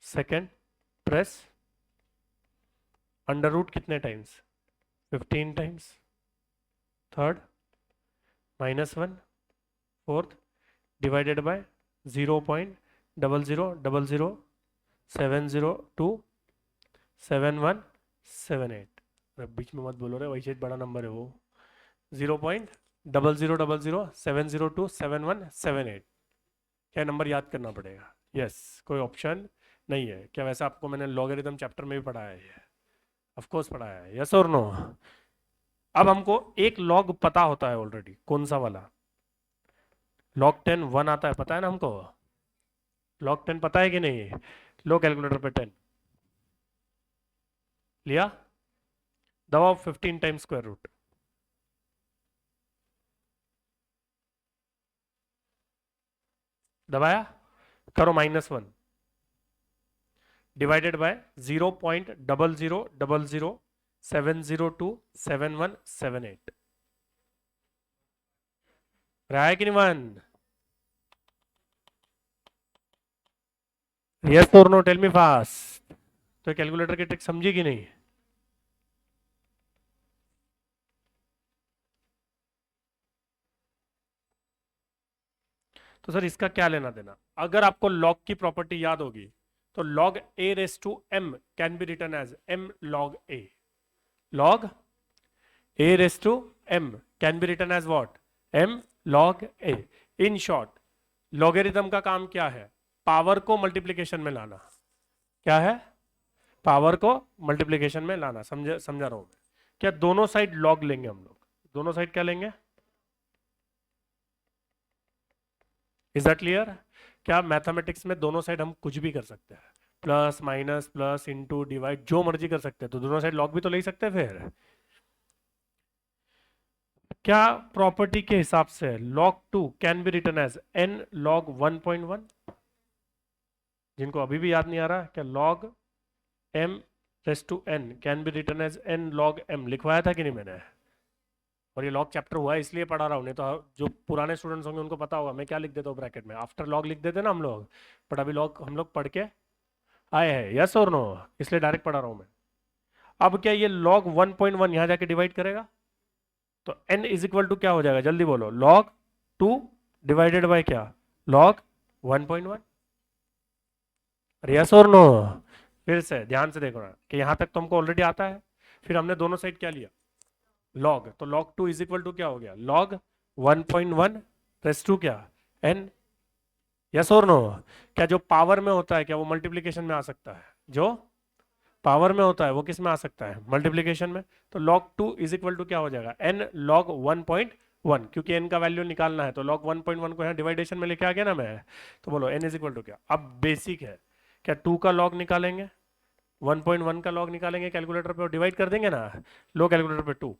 Speaker 1: Second, press under root कितने times, 15 times. Third, -1। Fourth, divided by 0.0007027178। बीच में मत बोलो रे, वैसे बड़ा नंबर है वो, 0.0007027178। क्या नंबर याद करना पड़ेगा? यस, कोई ऑप्शन नहीं है क्या? वैसे आपको मैंने लॉगरिथम चैप्टर में भी पढ़ाया है, ऑफ कोर्स पढ़ाया है, यस और नो। अब हमको एक लॉग पता होता है ऑलरेडी, कौन सा वाला, लॉग 10 1 आता है, पता है ना हमको। लॉग 10 पता है कि नहीं? लो कैलकुलेटर पे 10 लिया, दबाओ 15 टाइम्स स्क्वायर रूट, दबाया, करो -1, डिवाइडेड बाय 0.0007027178। रहा है कि नहीं वन? यस और नो, टेल मी फास्ट। तो कैलकुलेटर की ट्रिक समझी कि नहीं? तो सर इसका क्या लेना देना, अगर आपको लॉग की प्रॉपर्टी याद होगी तो log A raise to M can be written as M log A. Log A raise to M can be written as what, M log A. In short, logarithm का काम क्या है, पावर को multiplication में लाना। क्या है? पावर को मल्टीप्लिकेशन में लाना। समझा रहा हूं मैं क्या? दोनों साइड लॉग लेंगे हम लोग, दोनों साइड क्या लेंगे? Is that clear? क्या मैथमेटिक्स में दोनों साइड हम कुछ भी कर सकते हैं, plus minus plus into divide जो मर्जी कर सकते हैं, तो दोनों साइड लॉग भी तो ले ही सकते हैं। फिर क्या प्रॉपर्टी के हिसाब से log 2 can be written as n log 1.1? जिनको अभी भी याद नहीं आ रहा, क्या log m raise to n can be written as n log m लिखवाया था कि नहीं मैंने? और ये लॉग चैप्टर हुआ है इसलिए पढ़ा रहा हूँ, नहीं तो जो पुराने स्टूडेंट्स होंगे उनको पता होगा मैं क्या लिख देता हूँ ब्रैकेट में, आफ्टर लॉग लिख देते ना हम लोग, बट अभी लॉग हम लोग पढ़ के आए हैं, यस और नो, इसलिए डायरेक्ट पढ़ा रहा हूँ मैं। अब क्या ये log 1.1 यहां जाके डिवाइड करेगा, तो n इज इक्वल टू क्या हो जाएगा, जल्दी बोलो, log 2 डिवाइडेड बाय क्या, log 1.1। यस और नो? फिर से ध्यान से देखो ना कि यहां तक तो हमको ऑलरेडी आता है, फिर हमने दोनों साइड क्या लिया, log, तो log 2 इज इक्वल टू क्या हो गया, log 1.1 प्लस 2 क्या, n। यस और नो? क्या जो पावर में होता है क्या वो मल्टीप्लीकेशन में आ सकता है? जो पावर में होता है वो किस में आ सकता है, मल्टीप्लीकेशन में। तो log 2 इज इक्वल टू क्या हो जाएगा, n log 1.1, क्योंकि n का वैल्यू निकालना है तो log 1.1 को यहाँ डिवाइडेशन में लेके आ गया ना मैं, तो बोलो n इज इक्वल टू क्या। अब बेसिक है, क्या 2 का log निकालेंगे, 1.1 का log निकालेंगे कैलकुलेटर पे और डिवाइड कर देंगे ना, लो कैलकुलेटर पे 2,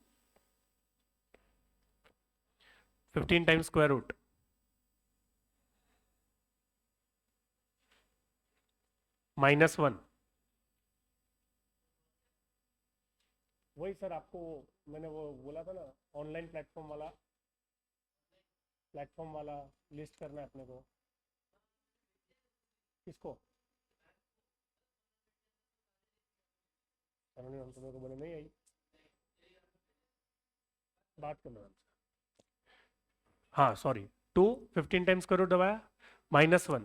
Speaker 1: 15 टाइम्स स्क्वायर रूट, -1। वही सर आपको मैंने वो बोला था ना, ऑनलाइन प्लेटफॉर्म वाला लिस्ट करना है अपने को। किसको? हम तो मेरे को बोले नहीं आई। बात करना। हाँ सॉरी, 2 15 टाइम्स स्क्वायर रूट दबाया, -1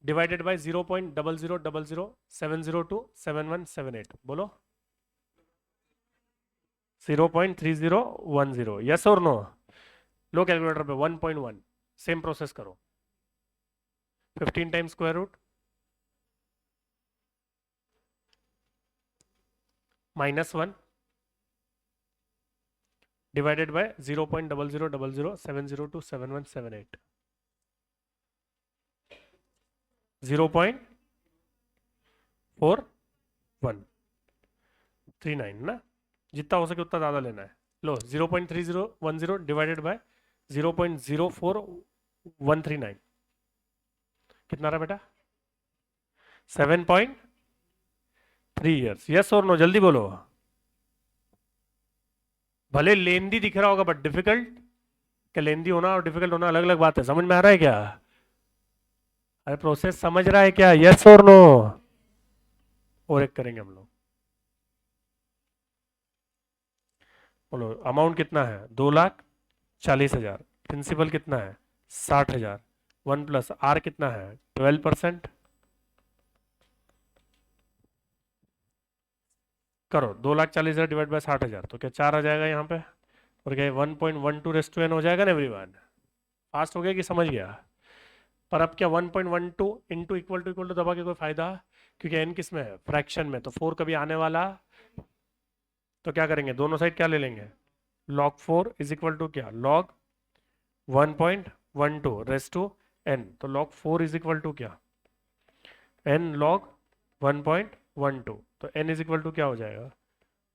Speaker 1: डिवाइडेड बाय 0.0000702717 बोलो 0.3010। यस और नो? लो कैलकुलेटर पे 1.1, सेम प्रोसेस करो। 15 times square root -1 divided by 0.0000702717 0.4139 ना, जितना हो सके उतना ज़्यादा लेना है। लो 0.3010 डिवाइडेड बाय 0.04139 कितना रहा बेटा? 7.3 ईयर्स। यस और नो? जल्दी बोलो। भले लेंदी दिख रहा होगा बट डिफिकल्ट। क्या लेंदी होना और डिफिकल्ट होना अलग अलग बात है, समझ में आ रहा है क्या? अरे प्रोसेस समझ रहा है क्या? यस और नो? और एक करेंगे हम लोग। बोलो अमाउंट कितना है? 2,40,000। प्रिंसिपल कितना है? 60,000। 1 प्लस आर कितना है? 12%। करो 2,40,000 डिवाइड बाय 60,000 तो क्या 4 आ जाएगा यहाँ पे? और क्या 1.12 हो जाएगा ना एवरीवन? फास्ट हो गया कि समझ गया? पर अब क्या 1.12 इंटू इक्वल टू दबा के कोई फायदा? क्योंकि एन किस में है? फ्रैक्शन में, तो 4 कभी आने वाला, तो क्या करेंगे दोनों साइड क्या ले लेंगे? log 4 इज इक्वल टू क्या? log 1.12 raise to n। तो log 4 इज इक्वल टू क्या? n log 1.12। तो n इज इक्वल टू क्या हो जाएगा?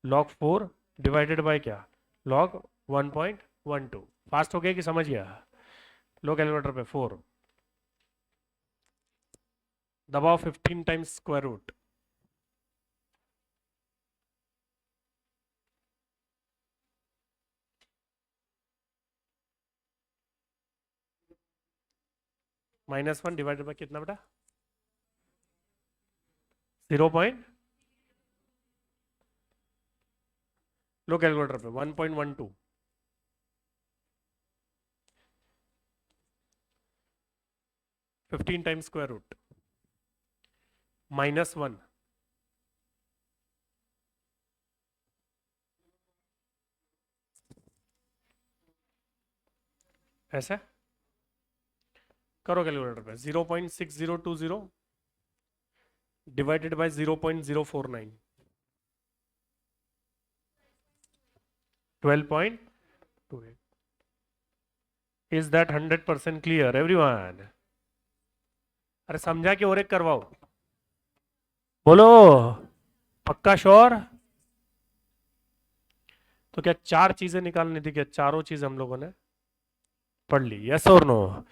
Speaker 1: log 4 डिवाइडेड बाय क्या? log 1.12। फास्ट हो गया कि समझ गया? लो कैलकुलेटर पे 4 दबाओ, 15 times square root -1 divided by कितना बेटा? 0 पॉइंट, लो कैलकुलेटर पे 1.12 15 टाइम्स स्क्वायर रूट -1 ऐसा करो कैलकुलेटर पे। 0.6020 divided by 0.049 12.28। Is that 100% clear everyone? अरे समझा कि और एक करवाओ? बोलो पक्का श्योर? तो क्या 4 चीजें निकालनी थी? क्या चारों चीज हम लोगों ने पढ़ ली? यस और नो?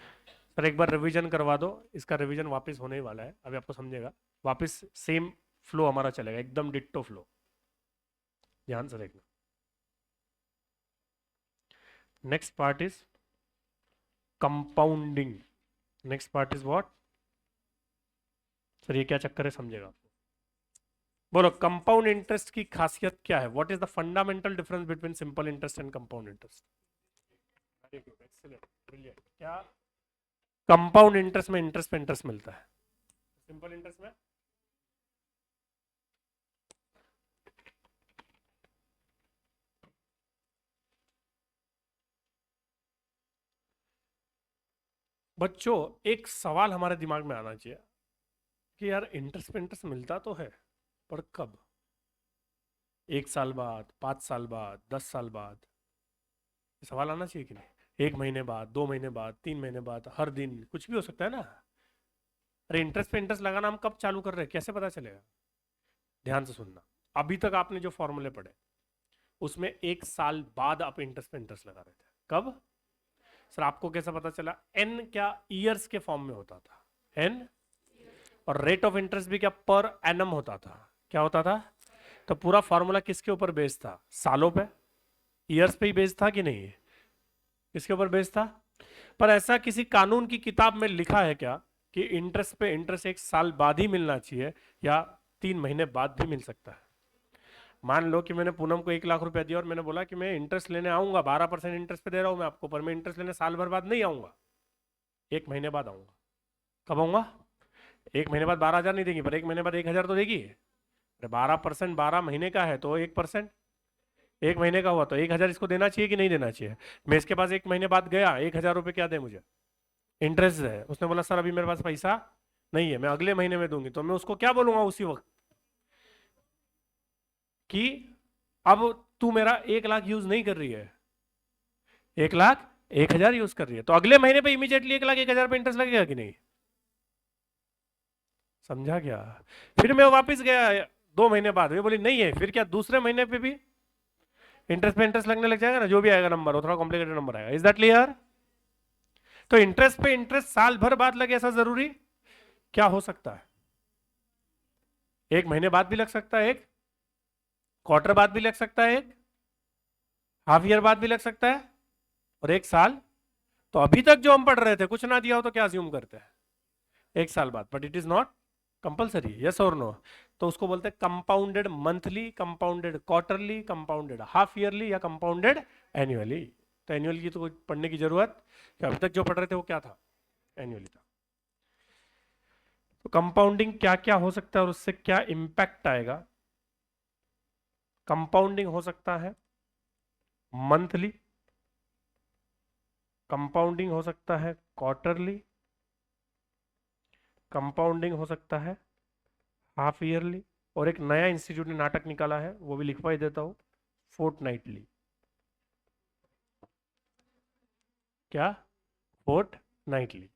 Speaker 1: सर एक बार रिवीजन करवा दो, इसका रिवीजन वापस होने ही वाला है, अभी आपको समझेगा। वापस सेम फ्लो हमारा चलेगा, एकदम डिट्टो फ्लो, ध्यान से देखना। Next part is compounding. Next part is what? Sir ये क्या चक्कर है, समझेगा। बोलो कंपाउंड इंटरेस्ट की खासियत क्या है? What is the fundamental difference between simple interest and compound interest? Excellent, brilliant. क्या कंपाउंड इंटरेस्ट में इंटरेस्ट पे इंटरेस्ट मिलता है, सिंपल इंटरेस्ट में बच्चों एक सवाल हमारे दिमाग में आना चाहिए कि यार इंटरेस्ट पे इंटरेस्ट मिलता तो है, पर कब? 1 साल बाद, 5 साल बाद, 10 साल बाद? ये सवाल आना चाहिए कि नहीं? 1 महीने बाद, 2 महीने बाद, 3 महीने बाद, हर दिन, कुछ भी हो सकता है ना। अरे इंटरेस्ट पे इंटरेस्ट लगाना हम कब चालू कर रहे हैं, कैसे पता चलेगा? ध्यान से सुनना। अभी तक आपने जो फॉर्मूले पढ़े उसमें 1 साल बाद आप इंटरेस्ट पे इंटरेस्ट लगा रहे थे, कब? सर आपको कैसा पता चला? एन क्या ईयर्स के फॉर्म में होता था, एन, और रेट ऑफ इंटरेस्ट भी क्या पर एनम होता था, क्या होता था? तो पूरा फॉर्मूला किसके ऊपर बेस्ड था? सालों पे, ईयर्स पे ही बेस्ड था कि नहीं? किसके ऊपर बेस्ड था? पर ऐसा किसी कानून की किताब में लिखा है क्या कि इंटरेस्ट पे इंटरेस्ट 1 साल बाद ही मिलना चाहिए या 3 महीने बाद भी मिल सकता है? मान लो कि मैंने पूनम को 1 लाख रुपया दिया और मैंने बोला कि मैं इंटरेस्ट लेने आऊंगा, 12% इंटरेस्ट पे दे रहा हूँ मैं आपको, पर मैं इंटरेस्ट लेने साल भर बाद नहीं आऊंगा, 1 महीने बाद आऊंगा। कब आऊंगा? 1 महीने बाद 12,000 नहीं देगी, पर 1 महीने बाद 1,000 तो देगी। अरे 12% 12 महीने का है तो 1%, 1 महीने का हुआ तो 1,000 इसको देना चाहिए कि नहीं देना चाहिए? मैं इसके पास 1 महीने बाद गया, 1,000 रुपये क्या दे मुझे? इंटरेस्ट है। उसने बोला सर अभी मेरे पास पैसा नहीं है, मैं अगले महीने में दूंगी, तो मैं उसको क्या बोलूंगा उसी वक्त कि अब तू मेरा 1 लाख यूज नहीं कर रही है, 1 लाख 1,000 यूज कर रही है, तो अगले महीने पे इमीडिएटली 1,01,000 पे इंटरेस्ट लगेगा कि नहीं? समझा क्या? फिर मैं वापस गया 2 महीने बाद, वे बोली नहीं है, फिर क्या दूसरे महीने पे भी इंटरेस्ट पे इंटरेस्ट लगने लग जाएगा ना, जो भी आएगा नंबर वो थोड़ा कॉम्प्लिकेटेड नंबर आएगा। Is that clear? तो इंटरेस्ट पे इंटरेस्ट साल भर बाद लगे ऐसा जरूरी क्या हो सकता है? 1 महीने बाद भी लग सकता है, 1 क्वार्टर बाद भी लग सकता है, 1 हाफ ईयर बाद भी लग सकता है, और 1 साल। तो अभी तक जो हम पढ़ रहे थे कुछ ना दिया हो तो क्या अज्यूम करते हैं? 1 साल बाद, but it is not compulsory, yes और नो? तो उसको बोलते हैं compounded monthly, compounded quarterly, compounded half yearly, या कंपाउंडेड एनुअली। तो एनुअल की तो पढ़ने की जरूरत, कि अभी तक जो पढ़ रहे थे वो क्या था? एनुअली था। तो कंपाउंडिंग क्या क्या हो सकता है और उससे क्या इंपैक्ट आएगा? कंपाउंडिंग हो सकता है मंथली, कंपाउंडिंग हो सकता है क्वार्टरली, कंपाउंडिंग हो सकता है हाफ ईयरली, और एक नया इंस्टीट्यूट ने नाटक निकाला है वो भी लिखवा ही देता हूं, फोर्टनाइटली। क्या? फोर्टनाइटली।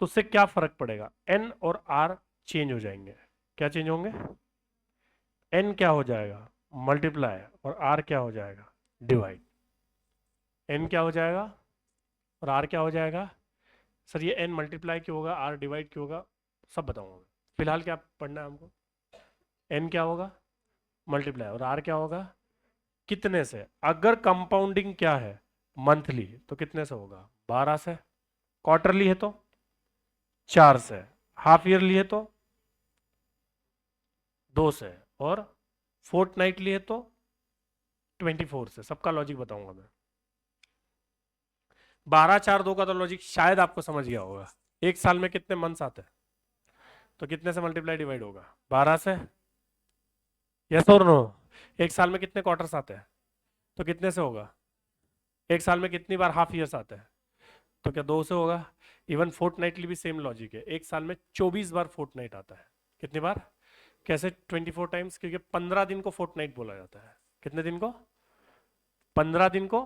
Speaker 1: तो उससे क्या फर्क पड़ेगा? एन और आर चेंज हो जाएंगे। क्या चेंज होंगे? एन क्या हो जाएगा? मल्टीप्लाई, और आर क्या हो जाएगा? डिवाइड। एन क्या हो जाएगा और आर क्या हो जाएगा? सर ये एन मल्टीप्लाई क्यों होगा, आर डिवाइड क्यों होगा, सब बताऊंगा मैं। फिलहाल क्या पढ़ना है हमको? एन क्या होगा? मल्टीप्लाई, और आर क्या होगा? कितने से? अगर कंपाउंडिंग क्या है? मंथली, तो कितने से होगा? 12 से। क्वार्टरली है तो 4 से। हाफ ईयरली है तो 2 से। और फोर्टनाइटली है तो 24 से। सबका लॉजिक बताऊंगा मैं। 12 4 2 का तो लॉजिक शायद आपको समझ गया होगा। एक साल में कितने मंथ्स आते हैं, तो कितने से मल्टीप्लाई डिवाइड होगा? 12 से। यस और नो? एक साल में कितने क्वार्टर्स आते हैं, तो कितने से होगा? एक साल में कितनी बार हाफ ईयर्स आते हैं, तो क्या 2 से होगा? इवन फोर्टनाइटली भी सेम लॉजिक है, एक साल में 24 बार फोर्टनाइट आता है। कितनी बार? कैसे 24 टाइम्स? क्योंकि 15 दिन को फोर्टनाइट बोला जाता है। कितने दिन को? 15 दिन को।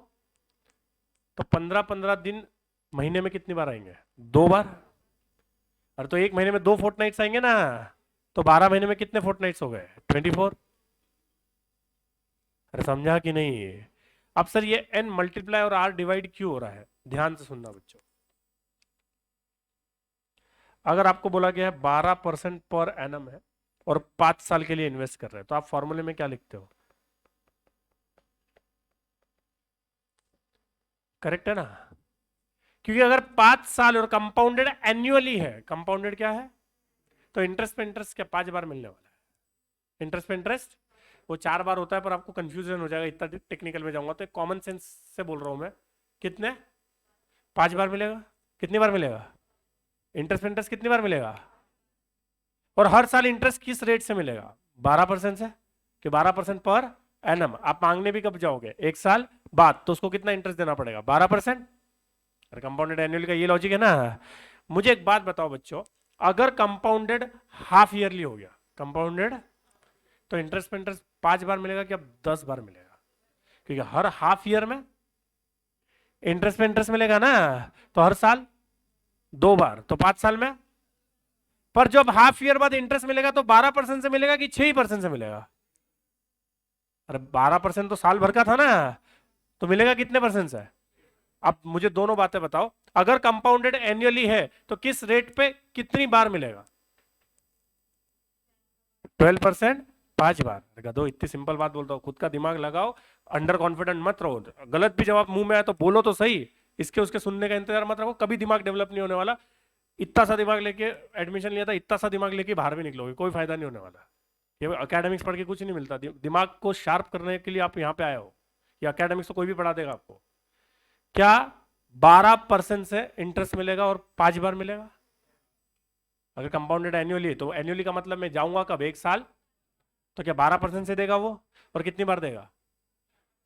Speaker 1: तो 15-15 दिन महीने में कितनी बार आएंगे? 2 बार। अरे तो एक महीने में 2 फोर्टनाइट्स आएंगे ना, तो 12 महीने में कितने फोर्टनाइट्स हो गए? 24। अरे समझा कि नहीं? अब सर ये एन मल्टीप्लाई और आर डिवाइड क्यों हो रहा है, ध्यान से सुनना बच्चों। अगर आपको बोला गया है 12% पर एनम है और 5 साल के लिए इन्वेस्ट कर रहे हैं, तो आप फॉर्मूले में क्या लिखते हो? करेक्ट है ना? क्योंकि अगर 5 साल और कंपाउंडेड एन्युअली है, कंपाउंडेड क्या है? तो इंटरेस्ट पे इंटरेस्ट क्या 5 बार मिलने वाला है? इंटरेस्ट पे इंटरेस्ट वो 4 बार होता है, पर आपको कंफ्यूजन हो जाएगा, इतना टेक्निकल में जाऊंगा तो कॉमन सेंस से बोल रहा हूं मैं। कितने? 5 बार मिलेगा। कितनी बार मिलेगा? इंटरेस्ट पे इंटरेस्ट कितनी बार मिलेगा? और हर साल इंटरेस्ट किस रेट से मिलेगा? 12% से। कि 12% पर एनम। आप मांगने भी कब जाओगे? 1 साल बाद, तो उसको कितना इंटरेस्ट देना पड़ेगा? 12%। अरे कंपाउंडेड एनुअल का ये लॉजिक है ना। मुझे एक बात बताओ बच्चों, अगर कंपाउंडेड हाफ ईयरली हो गया, कंपाउंडेड, तो इंटरेस्ट पे इंटरेस्ट 5 बार मिलेगा कि अब 10 बार मिलेगा? क्योंकि हर हाफ ईयर में इंटरेस्ट पे इंटरेस्ट मिलेगा ना, तो हर साल 2 बार, तो 5 साल में। पर जब हाफ ईयर बाद इंटरेस्ट मिलेगा तो 12% से मिलेगा कि 6% से मिलेगा? अरे 12% तो साल भर का था ना, तो मिलेगा कितने परसेंट से? अब मुझे दोनों बातें बताओ, अगर कंपाउंडेड एनुअली है तो किस रेट पे कितनी बार मिलेगा? 12%, 5 बार। गधो, इतनी सिंपल बात बोलता हूं, खुद का दिमाग लगाओ, अंडर कॉन्फिडेंट मत रहो। गलत भी जवाब मुंह में आया तो बोलो तो सही, इसके उसके सुनने का इंतजार मत रखो, कभी दिमाग डेवलप नहीं होने वाला। इतना सा दिमाग लेके एडमिशन लिया था, इतना सा दिमाग लेके बाहर भी निकलोगे, कोई फायदा नहीं होने वाला। ये एकेडमिक्स पढ़ के कुछ नहीं मिलता, दिमाग को शार्प करने के लिए आप यहाँ पे आए हो। ये एकेडमिक्स तो कोई भी पढ़ा देगा आपको। क्या 12% से इंटरेस्ट मिलेगा और 5 बार मिलेगा? अगर कंपाउंडेड एनुअली तो एनुअली का मतलब मैं जाऊंगा कब, 1 साल, तो क्या 12% से देगा वो, और कितनी बार देगा?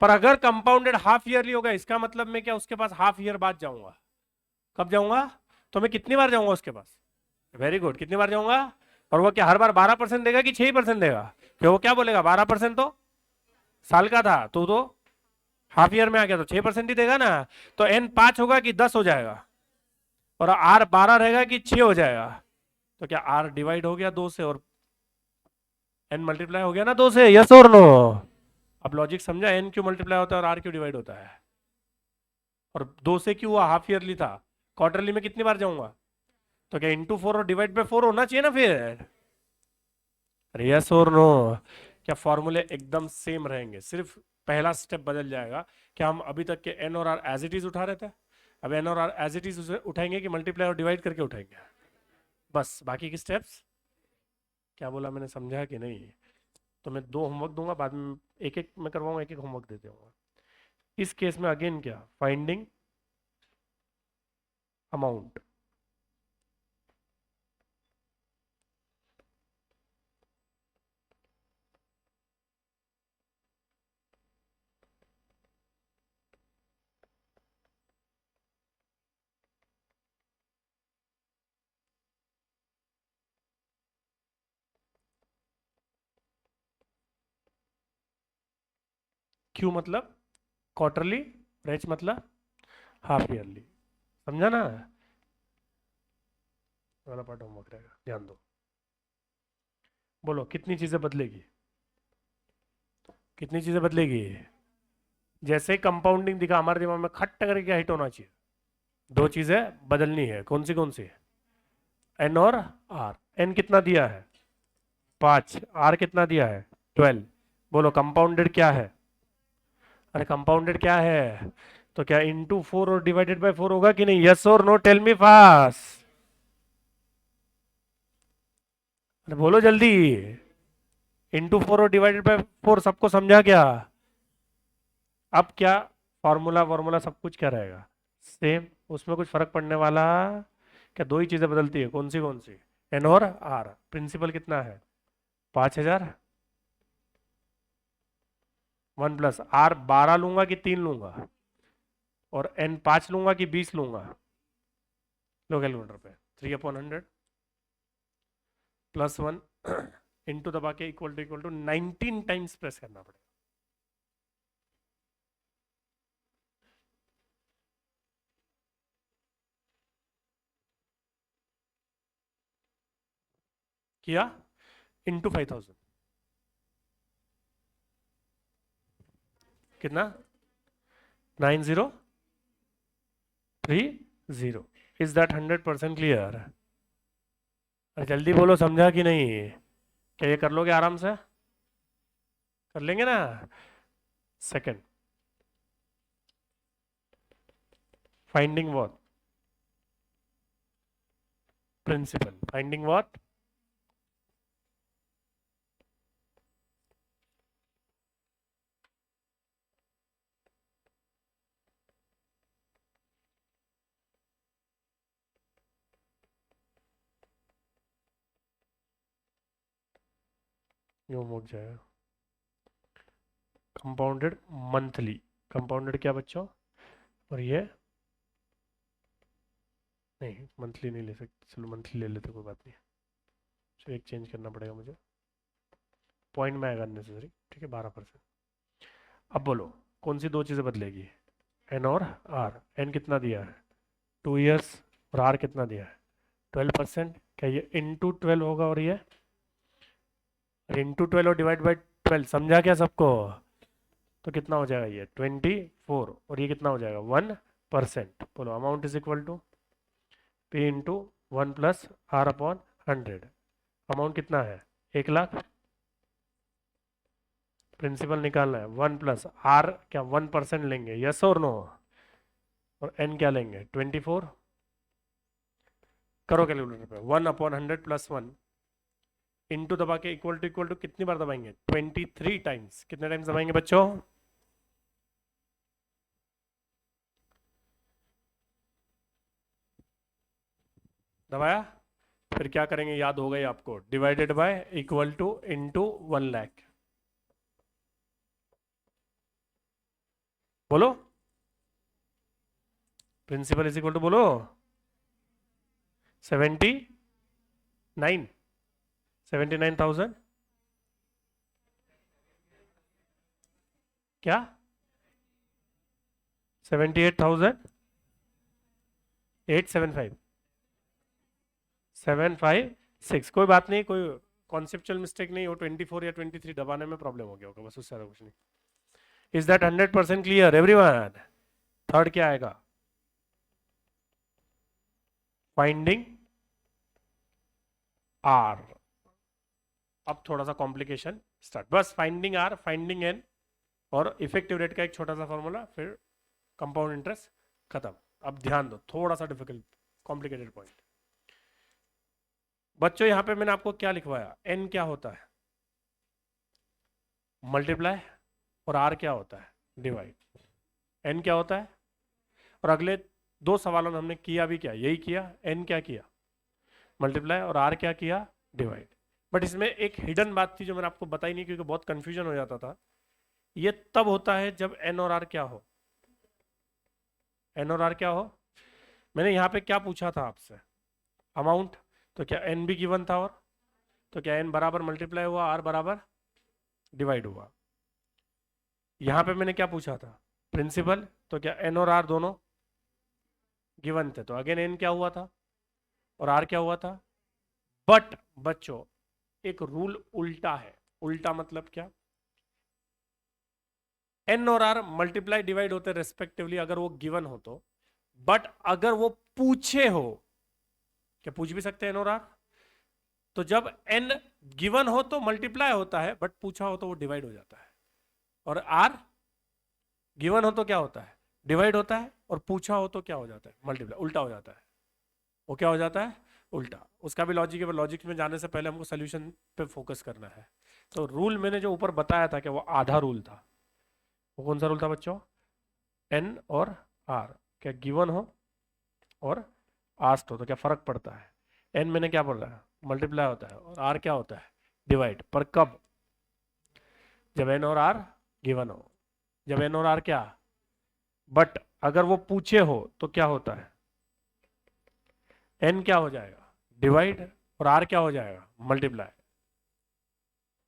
Speaker 1: पर अगर कंपाउंडेड हाफ ईयरली होगा, इसका मतलब मैं क्या उसके पास हाफ ईयर बाद जाऊंगा? कब जाऊंगा? तो मैं कितनी बार जाऊंगा उसके पास? वेरी गुड, कितनी बार जाऊंगा? और वो क्या हर बार 12% देगा कि 6% देगा? फिर वो क्या बोलेगा, 12% तो साल का था, तो हाफ ईयर में आ गया तो 6% ही देगा ना। तो एन 5 होगा कि 10 हो जाएगा, और आर 12 रहेगा कि 6 हो जाएगा? तो क्या आर डिवाइड हो गया 2 से, और एन मल्टीप्लाई हो गया ना 2 से? यस और नो? अब लॉजिक समझा, एन क्यों मल्टीप्लाई होता है और आर क्यों डिवाइड होता है? और 2 से क्यों हुआ, हाफ ईयरली था। क्वार्टरली में कितनी बार जाऊंगा? तो क्या इंटू 4 और डिवाइड बाय 4 होना चाहिए ना फिर? यस और नो? क्या फॉर्मूले एकदम सेम रहेंगे, सिर्फ पहला स्टेप बदल जाएगा। क्या हम अभी तक के एन और आर एज इट इज उठा रहे थे? अब एन और आर एज इट इज उठाएंगे कि मल्टीप्लाई और डिवाइड करके उठाएंगे? बस बाकी के स्टेप्स। क्या बोला मैंने, समझा कि नहीं? तो मैं 2 होमवर्क दूंगा, बाद में एक एक मैं करवाऊंगा, एक एक होमवर्क दे दूंगा। इस केस में अगेन क्या, फाइंडिंग अमाउंट। क्यू मतलब क्वार्टरली, रेच मतलब हाफ ईयरली। समझा ना? वाला पार्ट होमवर्क रहेगा, ध्यान दो। बोलो कितनी चीजें बदलेगी, कितनी चीजें बदलेगी? जैसे कंपाउंडिंग दिखा, हमारे दिमाग में खट करके क्या हिट होना चाहिए? 2 चीजें बदलनी है, कौन सी? एन और आर। एन कितना दिया है? 5। आर कितना दिया है? 12। बोलो कंपाउंडेड क्या है? अरे कंपाउंडेड क्या है? तो क्या इंटू 4 और डिवाइडेड बाय 4 होगा कि नहीं? यस और नो, टेल मी फास्ट। अरे बोलो जल्दी। इंटू 4 और डिवाइडेड बाय 4 सबको समझा क्या? अब क्या, फॉर्मूला फॉर्मूला सब कुछ क्या रहेगा? सेम। उसमें कुछ फर्क पड़ने वाला? क्या 2 ही चीजें बदलती है, कौन सी? एन और आर। प्रिंसिपल कितना है? 5000। 1 प्लस आर 12 लूंगा कि 3 लूंगा? और एन 5 लूंगा कि 20 लूंगा? लो कैलकुलेटर पे, 3/100 +1 इंटू दबा के इक्वल टू 19 टाइम्स प्रेस करना पड़ेगा। किया? इंटू 5000 कितना? 9030। Is that 100% clear? अरे जल्दी बोलो, समझा कि नहीं? क्या ये कर लोगे आराम से? कर लेंगे ना? Second, finding what? Principal. Finding what? यूं मुक जाएगा। Compounded monthly. कंपाउंडेड क्या बच्चों? और ये नहीं, मंथली नहीं ले सकते, चलो मंथली ले लेते, कोई बात नहीं। चलो एक चेंज करना पड़ेगा मुझे, पॉइंट में आएगा नेसेसरी, ठीक है, 12%। अब बोलो कौन सी 2 चीज़ें बदलेगी? एन और आर। एन कितना दिया है? 2 years। और आर कितना दिया है? 12%। क्या ये इंटू 12 होगा, और ये इंटू 12 और डिवाइड बाई 12, समझा क्या सबको? तो कितना हो जाएगा ये? 24। और ये कितना हो जाएगा? 1%। बोलो amount is equal to P into 1 + R/100। Amount कितना है? 1 लाख। प्रिंसिपल निकालना है, 1 + R, क्या 1% लेंगे, यस और नो? और एन क्या लेंगे? 24। करो कैलकुलेटर पे, 1/100 + 1 इनटू दबा के इक्वल टू कितनी बार दबाएंगे? 23 टाइम्स। कितने टाइम्स दबाएंगे बच्चों? दबाया? फिर क्या करेंगे, याद हो गई आपको, divided by equal to into 1 lakh. बोलो, प्रिंसिपल इज इक्वल टू, बोलो, 79, 79,000 क्या? 78,875 756। कोई बात नहीं, कोई कॉन्सेप्चुअल मिस्टेक नहीं हो, 24 या 23 दबाने में प्रॉब्लम हो गया होगा, बस उससे कुछ नहीं। Is that 100% clear everyone? Third क्या आएगा? Finding R. अब थोड़ा सा कॉम्प्लिकेशन स्टार्ट, बस फाइंडिंग आर, फाइंडिंग एन और इफेक्टिव रेट का एक छोटा सा फॉर्मूला, फिर कंपाउंड इंटरेस्ट खत्म। अब ध्यान दो, थोड़ा सा डिफिकल्ट कॉम्प्लिकेटेड पॉइंट। बच्चों यहां पे मैंने आपको क्या लिखवाया? एन क्या होता है? मल्टीप्लाई। और आर क्या होता है? डिवाइड। एन क्या होता है? और अगले दो सवालों में हमने किया भी क्या? यही किया। एन क्या किया? मल्टीप्लाई। और आर क्या किया? डिवाइड। बट इसमें एक हिडन बात थी जो मैंने आपको बताई नहीं, क्योंकि बहुत कंफ्यूजन हो जाता था। ये तब होता है जब एन और आर क्या हो? एन और आर क्या हो? मैंने यहाँ पे क्या पूछा था आपसे? अमाउंट। तो क्या एन भी गिवन था? और तो क्या एन बराबर मल्टीप्लाई हुआ, आर बराबर डिवाइड हुआ? यहाँ पे मैंने क्या पूछा था? प्रिंसिपल। तो क्या एन और आर दोनों गिवन थे? तो अगेन एन क्या हुआ था और आर क्या हुआ था? बट बच्चों एक रूल उल्टा है। उल्टा मतलब क्या? एन और आर मल्टीप्लाई डिवाइड होते रेस्पेक्टिवली अगर वो गिवन हो तो, बट अगर वो पूछे हो, क्या पूछ भी सकते हैं एन और आर? तो जब एन गिवन हो तो मल्टीप्लाई होता है, बट पूछा हो तो वो डिवाइड हो जाता है। और आर गिवन हो तो क्या होता है? डिवाइड होता है। और पूछा हो तो क्या हो जाता है? मल्टीप्लाई, उल्टा हो जाता है। वो क्या हो जाता है? उल्टा। उसका भी लॉजिक है, पर लॉजिक में जाने से पहले हमको सोल्यूशन पे फोकस करना है। तो रूल मैंने जो ऊपर बताया था कि वो आधा रूल था, वो कौन सा रूल था बच्चों? एन और आर क्या गिवन हो और आस्ट हो तो क्या फर्क पड़ता है? एन मैंने क्या बोल रहा है? मल्टीप्लाई होता है। और आर क्या होता है? डिवाइड। पर कब? जब एन और आर गिवन हो। जब एन और आर क्या? बट अगर वो पूछे हो तो क्या होता है? एन क्या हो जाएगा? डिवाइड। और आर क्या हो जाएगा? मल्टीप्लाई।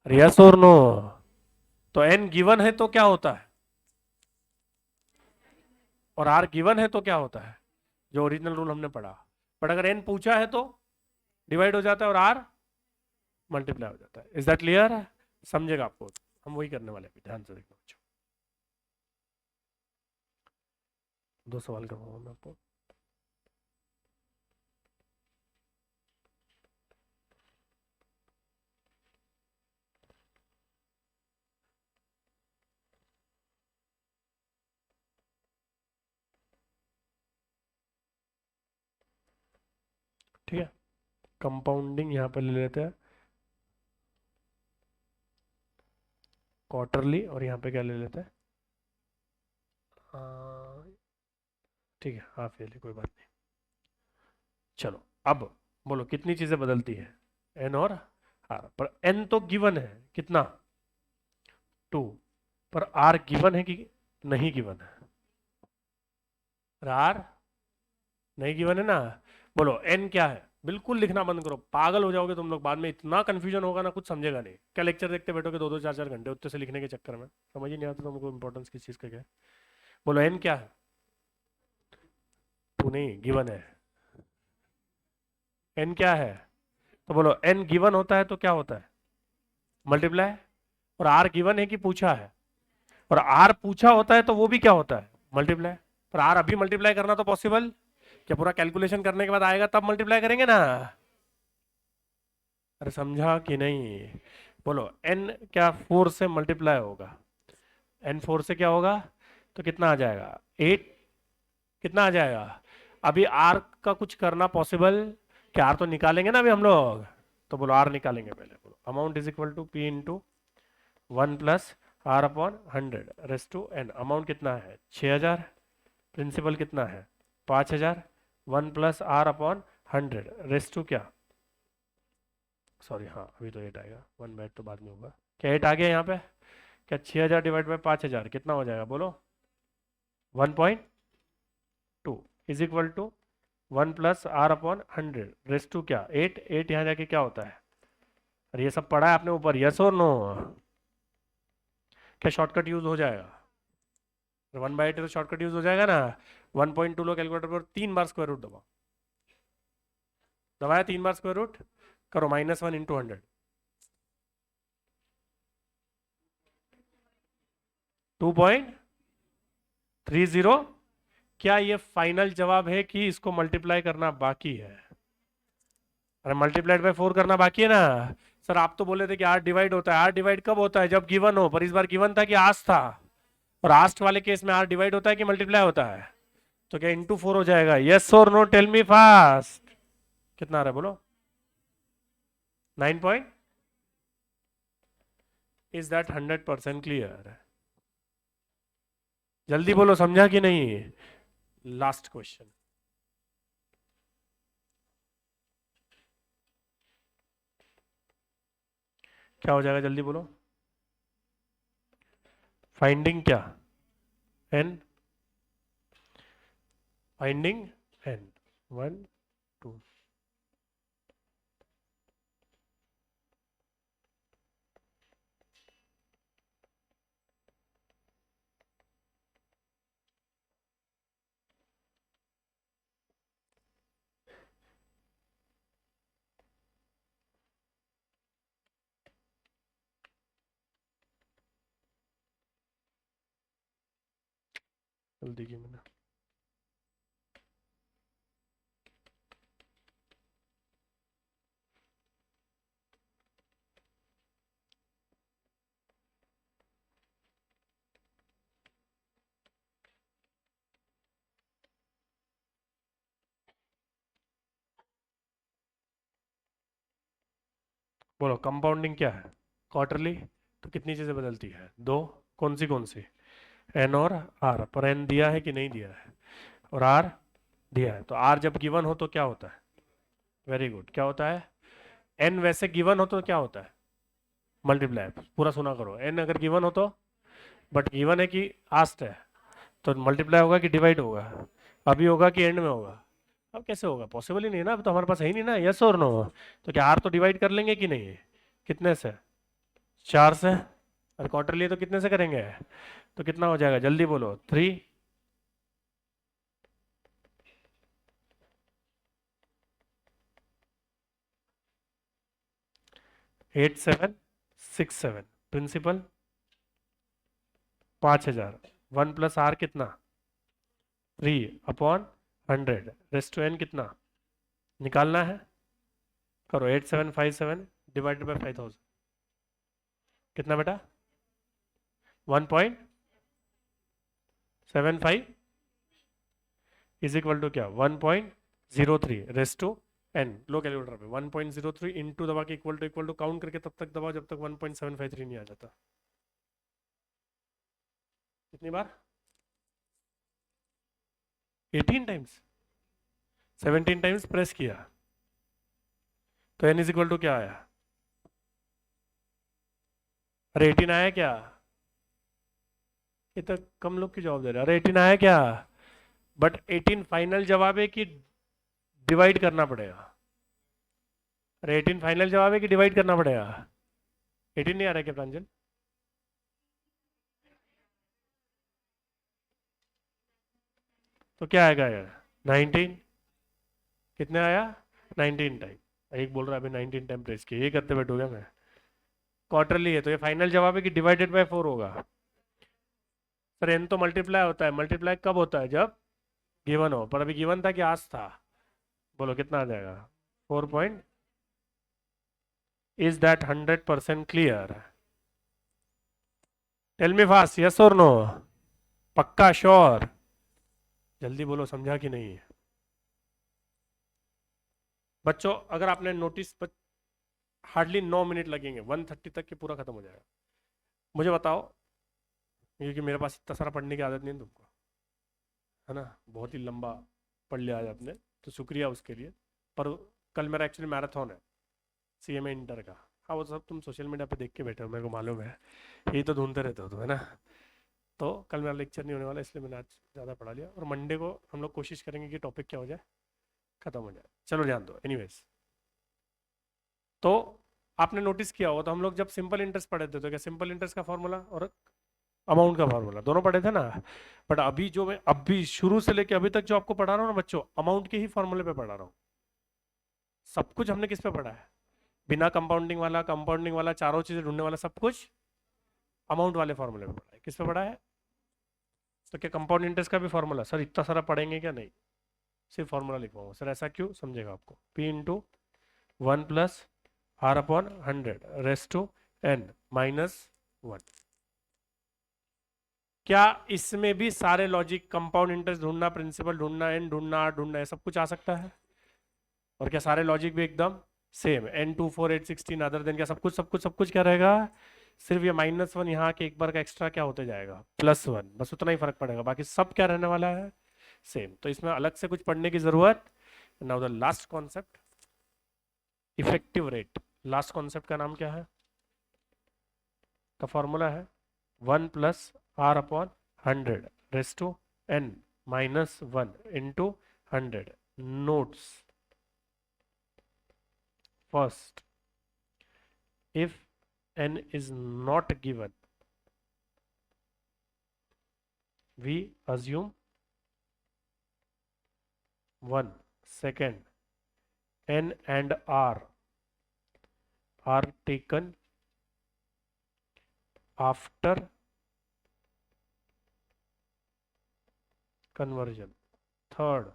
Speaker 1: यस और नो? तो एन गिवन है तो क्या होता है? और आर गिवन है तो क्या होता है? जो ओरिजिनल रूल हमने पढ़ा। बट अगर एन पूछा है तो डिवाइड हो जाता है और आर मल्टीप्लाई हो जाता है। Is that clear? समझेगा आपको, हम वही करने वाले हैं, ध्यान से देखना बच्चों। दो सवाल करूंगा मैं आपको। ठीक है, कंपाउंडिंग यहाँ पे ले लेते हैं क्वार्टरली, और यहाँ पे क्या ले लेते हैं? ठीक है, हाफ ईयरली, कोई बात नहीं। चलो अब बोलो कितनी चीजें बदलती है? एन और आर। पर एन तो गिवन है कितना? 2। पर आर गिवन है कि नहीं गिवन है? आर नहीं गिवन है ना? बोलो एन क्या है? बिल्कुल लिखना बंद करो, पागल हो जाओगे तुम लोग, बाद में इतना कंफ्यूजन होगा ना, कुछ समझेगा नहीं। क्या लेक्चर देखते बैठोगे 2-2 4-4 घंटे उत्तर से लिखने के चक्कर में? समझ ही नहीं आता तुमको इंपॉर्टेंस किस चीज का क्या है। बोलो एन क्या है? तू नहीं, गिवन है। एन क्या है? तो बोलो एन गिवन होता है तो क्या होता है? मल्टीप्लाई। और आर गिवन है कि पूछा है? और आर पूछा होता है तो वो भी क्या होता है? मल्टीप्लाई। पर आर अभी मल्टीप्लाई करना तो पॉसिबल क्या? पूरा कैलकुलेशन करने के बाद आएगा तब मल्टीप्लाई करेंगे ना? अरे समझा कि नहीं? बोलो एन क्या 4 से मल्टीप्लाई होगा? एन 4 से क्या होगा? तो कितना आ जाएगा? 8। कितना आ जाएगा? अभी आर का कुछ करना पॉसिबल क्या? आर तो निकालेंगे ना अभी हम लोग। तो बोलो आर निकालेंगे पहले, बोलो amount is equal to P into 1 plus R upon 100 raise to N. Amount कितना है 6000, प्रिंसिपल कितना है 5000, 1 plus R upon 100 raise to क्या, सॉरी हाँ अभी तो 8 आएगा, 1/8 तो बाद में होगा। क्या 8 आ गया यहाँ पे? क्या 6000 डिवाइड बाई 5000 कितना हो जाएगा बोलो? 1.2 is equal to 1 plus R upon 100 raise to क्या 8। 8 यहाँ जाके क्या होता है? और ये सब पढ़ा है आपने ऊपर, यस और नो? क्या शॉर्टकट यूज हो जाएगा? 1/8 तो शॉर्टकट यूज हो जाएगा ना। 1.2 लो कैलकुलेटर पर 3 बार स्क्वायर रूट दबाओ, दबाया 3 बार स्क्वायर रूट, करो -1 इंटू 100, 2.30। क्या ये फाइनल जवाब है कि इसको मल्टीप्लाई करना बाकी है? अरे मल्टीप्लाइड बाय 4 करना बाकी है ना। सर आप तो बोले थे कि आर डिवाइड होता है। आर डिवाइड कब होता है? जब गिवन हो, पर इस बार गिवन था कि आस्ट था, और आस्ट वाले केस में आर डिवाइड होता है कि मल्टीप्लाई होता है? तो क्या इंटू 4 हो जाएगा? यस और नो, टेल मी फास्ट। कितना आ रहा है बोलो? 9 पॉइंट। Is that 100% clear? जल्दी बोलो, समझा कि नहीं? Last question. क्या हो जाएगा जल्दी बोलो? फाइंडिंग क्या? N, finding N 1 2। जल्दी की मैंने। बोलो कंपाउंडिंग क्या है? क्वार्टरली तो कितनी चीजें बदलती है? दो। कौन सी? एन और आर। पर एन दिया है कि नहीं दिया है? और आर दिया है। तो आर जब गिवन हो तो क्या होता है? वेरी गुड, क्या होता है? एन वैसे गिवन हो तो क्या होता है? मल्टीप्लाई। पूरा सुना करो, एन अगर गिवन हो तो, बट गिवन है कि आस्ट है, तो मल्टीप्लाई होगा कि डिवाइड होगा? अभी होगा कि एंड में होगा? अब कैसे होगा? पॉसिबल ही नहीं है ना, अब तो हमारे पास है ही नहीं ना। यस और नो? तो क्या आर तो डिवाइड कर लेंगे कि नहीं? कितने से? 4 से। और क्वार्टरली तो कितने से करेंगे? तो कितना हो जाएगा जल्दी बोलो? 3। 8767। प्रिंसिपल 5000, 1 प्लस आर कितना? 3/100 रेस्ट टू एन कितना निकालना है? करो 8757 डिवाइडेड बाई 5000 कितना बेटा? 1.75 इज इक्वल टू क्या? 1.03 रेस्ट टू एन। लो कैलकुलेटर पे 1.03 इंटू दबा के इक्वल टू काउंट करके तब तक दबाओ जब तक 1.753 नहीं आ जाता। कितनी बार? 18 टाइम्स। 17 टाइम्स प्रेस किया तो एन इज इक्वल टू क्या आया? अरे 18 आया क्या? ये तो कम लोग की जवाब दे रहे हैं। अरे 18 आया क्या? बट 18 फाइनल जवाब है कि डिवाइड करना पड़ेगा? अरे 18 फाइनल जवाब है कि डिवाइड करना पड़ेगा? 18 नहीं आ रहा है क्या प्रांजल? तो क्या आएगा यार? 19। कितने आया? 19 टाइम। एक बोल रहा है अभी 19 टाइम प्रेस किया, ये करते बैठूंगा मैं? क्वार्टरली है तो ये फाइनल जवाब है कि डिवाइडेड बाय 4 होगा? सर एन तो मल्टीप्लाई होता है। मल्टीप्लाई कब होता है? जब गिवन हो। पर अभी गिवन था कि आज था? बोलो कितना आ जाएगा? 4 point. Is that 100% clear? Tell me fast, yes और नो? पक्का श्योर? जल्दी बोलो, समझा कि नहीं? बच्चों अगर आपने नोटिस हार्डली 9 मिनट लगेंगे, 1:30 तक ये पूरा खत्म हो जाएगा। मुझे बताओ, क्योंकि मेरे पास इतना सारा पढ़ने की आदत नहीं है तुमको, है ना, बहुत ही लंबा पढ़ लिया आज आपने, तो शुक्रिया उसके लिए। पर कल मेरा एक्चुअली मैराथन है CMA इंटर का। हाँ वो सब तुम सोशल मीडिया पे देख के बैठे हो, मेरे को मालूम है, यही तो ढूंढते रहते हो तुम, है ना। तो कल मेरा लेक्चर नहीं होने वाला, इसलिए मैंने आज ज़्यादा पढ़ा लिया, और मंडे को हम लोग कोशिश करेंगे कि टॉपिक क्या हो जाए, खत्म हो जाए। चलो ध्यान दो। एनीवेज, तो आपने नोटिस किया होगा, तो हम लोग जब सिंपल इंटरेस्ट पढ़े थे तो क्या सिंपल इंटरेस्ट का फॉर्मूला और अमाउंट का फॉर्मूला दोनों पढ़े थे ना। बट अभी जो मैं अभी शुरू से लेके अभी तक जो आपको पढ़ा रहा हूँ ना बच्चों, अमाउंट के ही फॉर्मूले पे पढ़ा रहा हूँ। सब कुछ हमने किस पे पढ़ा है? बिना कंपाउंडिंग वाला चारों चीजें ढूंढने वाला, सब कुछ अमाउंट वाले फॉर्मूले पे पढ़ा है। किस पे पढ़ा है? तो क्या कंपाउंड इंटरेस्ट का भी फॉर्मूला सर इतना सारा पढ़ेंगे क्या? नहीं, सिर्फ फॉर्मूला लिखवाऊंगा सर। ऐसा क्यों? समझेगा आपको। P into 1+R/100 raise to n-1। क्या इसमें भी सारे लॉजिक, कंपाउंड इंटरेस्ट ढूंढना, प्रिंसिपल ढूंढना, n ढूंढना, r ढूंढना, ये सब कुछ आ सकता है? और क्या सारे लॉजिक भी एकदम सेम, n2 4 8 16 अदर देन, क्या सब कुछ क्या रहेगा? सिर्फ ये -1 यहाँ के एक बार का एक्स्ट्रा क्या होते जाएगा? +1, बस उतना ही फर्क पड़ेगा, बाकी सब क्या रहने वाला है? सेम। तो इसमें अलग से कुछ पढ़ने की जरूरत। Now the last concept, effective rate. Last concept का नाम क्या है? का फॉर्मूला है 1+R/100 raise to n-1 into 100। Notes first, if n is not given, we assume 1. Second, n and r are taken after conversion. Third,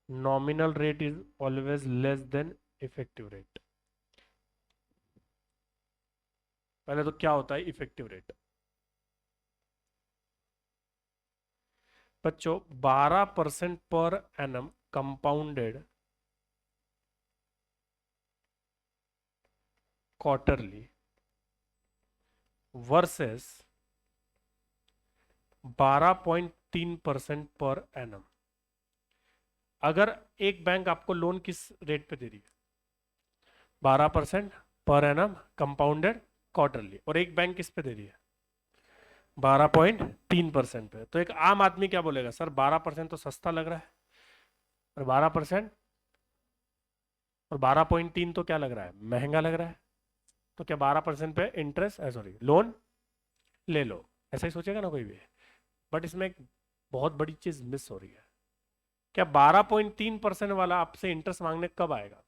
Speaker 1: nominal rate is always less than effective rate. पहले तो क्या होता है effective rate? बच्चों 12% per annum compounded quarterly versus 12.3% per annum. अगर एक bank आपको loan किस रेट पे दे रही है? 12% पर एनम कंपाउंडेड क्वार्टरली, और एक बैंक किस पे दे रही है? 12.3% पे। तो एक आम आदमी क्या बोलेगा? सर 12% तो सस्ता लग रहा है, और 12% और 12.3 तो क्या लग रहा है? महंगा लग रहा है। तो क्या 12% पे इंटरेस्ट, सॉरी लोन ले लो, ऐसा ही सोचेगा ना कोई भी। बट इसमें एक बहुत बड़ी चीज मिस हो रही है। क्या 12.3% वाला आपसे इंटरेस्ट मांगने कब आएगा?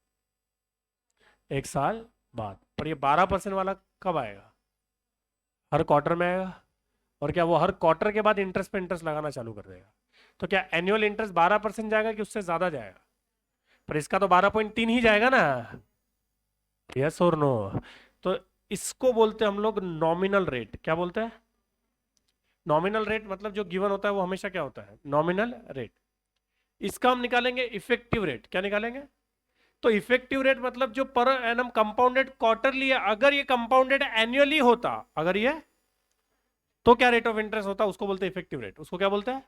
Speaker 1: 1 साल बाद। पर ये 12% वाला कब आएगा? हर क्वार्टर में आएगा। और क्या वो हर क्वार्टर के बाद इंटरेस्ट पे इंटरेस्ट लगाना चालू कर देगा? तो क्या एनुअल इंटरेस्ट 12% जाएगा कि उससे ज्यादा जाएगा? पर इसका तो 12.3 ही जाएगा ना। यस और नो? तो इसको बोलते हैं हम लोग नॉमिनल रेट। क्या बोलते हैं? नॉमिनल रेट मतलब जो गिवन होता है वो हमेशा क्या होता है? Nominal rate. इसका हम निकालेंगे इफेक्टिव रेट। क्या निकालेंगे? तो इफेक्टिव रेट मतलब जो पर एनम कंपाउंडेड क्वार्टरली है, अगर ये कंपाउंडेड एनुअली होता, अगर ये, तो क्या रेट ऑफ इंटरेस्ट होता? उसको बोलते हैं इफेक्टिव रेट। उसको क्या बोलते हैं?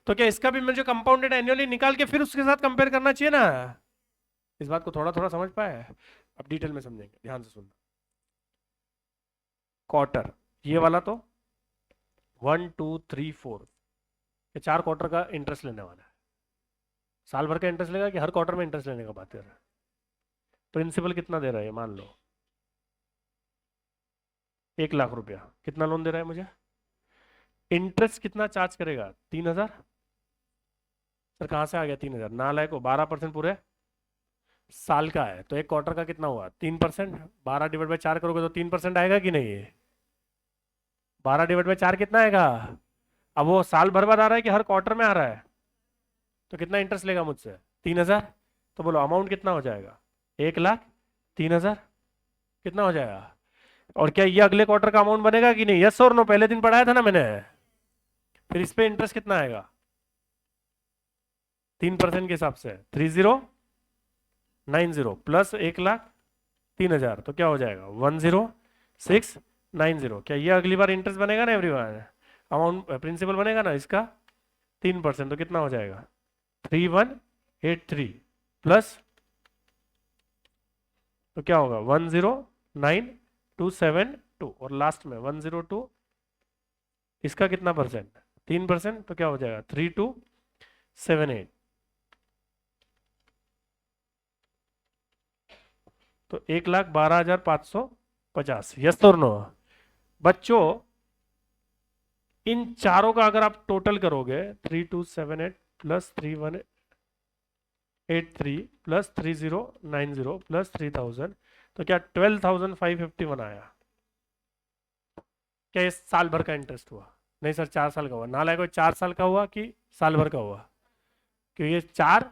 Speaker 1: तो क्या इसका भी मुझे कंपाउंडेड एनुअली निकाल के फिर उसके साथ कंपेयर करना चाहिए ना? इस बात को थोड़ा थोड़ा समझ पाए? अब डिटेल में समझेंगे, ध्यान से सुनना। क्वार्टर ये वाला तो 1 2 3 4 ये 4 क्वार्टर का इंटरेस्ट लेने वाला है। साल भर का इंटरेस्ट लेगा कि हर क्वार्टर में इंटरेस्ट लेने का बात कर रहा है? प्रिंसिपल कितना दे रहा है मान लो? 1 लाख रुपया। कितना लोन दे रहा है मुझे? इंटरेस्ट कितना चार्ज करेगा? 3,000। सर कहाँ से आ गया 3,000? नालायक को 12% पूरे साल का है, तो एक क्वार्टर का कितना हुआ? 3%। 12/4 करोगे तो 3% आएगा कि नहीं? 12/4 कितना आएगा? अब वो साल भर बाद आ रहा है कि हर क्वार्टर में आ रहा है? तो कितना इंटरेस्ट लेगा मुझसे? 3,000। तो बोलो अमाउंट कितना हो जाएगा? 1,03,000। कितना हो जाएगा? और क्या ये अगले क्वार्टर का अमाउंट बनेगा कि नहीं? यस और नो? पहले दिन पढ़ाया था ना मैंने। फिर इस पे इंटरेस्ट कितना आएगा? 3% के हिसाब से 3090 प्लस 1,00,000 3000, तो क्या हो जाएगा 10690। क्या ये अगली बार इंटरेस्ट बनेगा ना एवरीवन, अमाउंट प्रिंसिपल बनेगा ना इसका 3%, तो कितना हो जाएगा 3183 प्लस, तो क्या होगा 109272 और लास्ट में 102, इसका कितना परसेंट 3%, तो क्या हो जाएगा 3278। तो 1,12,550। यस और नो बच्चों, इन चारों का अगर आप टोटल करोगे 3278 प्लस 3183 प्लस 3090 प्लस 3000, तो क्या 12,551 आया। क्या ये साल भर का इंटरेस्ट हुआ? नहीं सर 4 साल का हुआ। नालायक को 4 साल का हुआ कि साल भर का हुआ? क्योंकि ये 4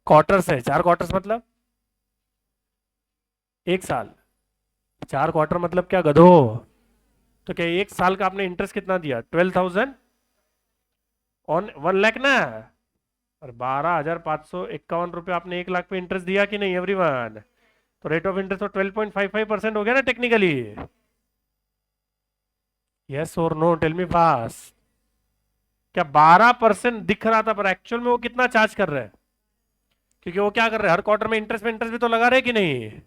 Speaker 1: क्वार्टर्स है। 4 क्वार्टर्स मतलब 1 साल। 4 क्वार्टर मतलब क्या गधो? तो क्या 1 साल का आपने इंटरेस्ट कितना दिया 12,000 ऑन 1 लाख ना, और 12,551 रुपये आपने 1 लाख पे इंटरेस्ट दिया कि नहीं एवरीवन? तो रेट ऑफ इंटरेस्ट तो 12.55% हो गया ना टेक्निकली। यस और नो, टेल मी फास्ट। क्या 12% दिख रहा था पर एक्चुअल में वो कितना चार्ज कर रहे हैं? क्योंकि वो क्या कर रहे हैं, हर क्वार्टर में इंटरेस्ट भी तो लगा रहे कि नहीं?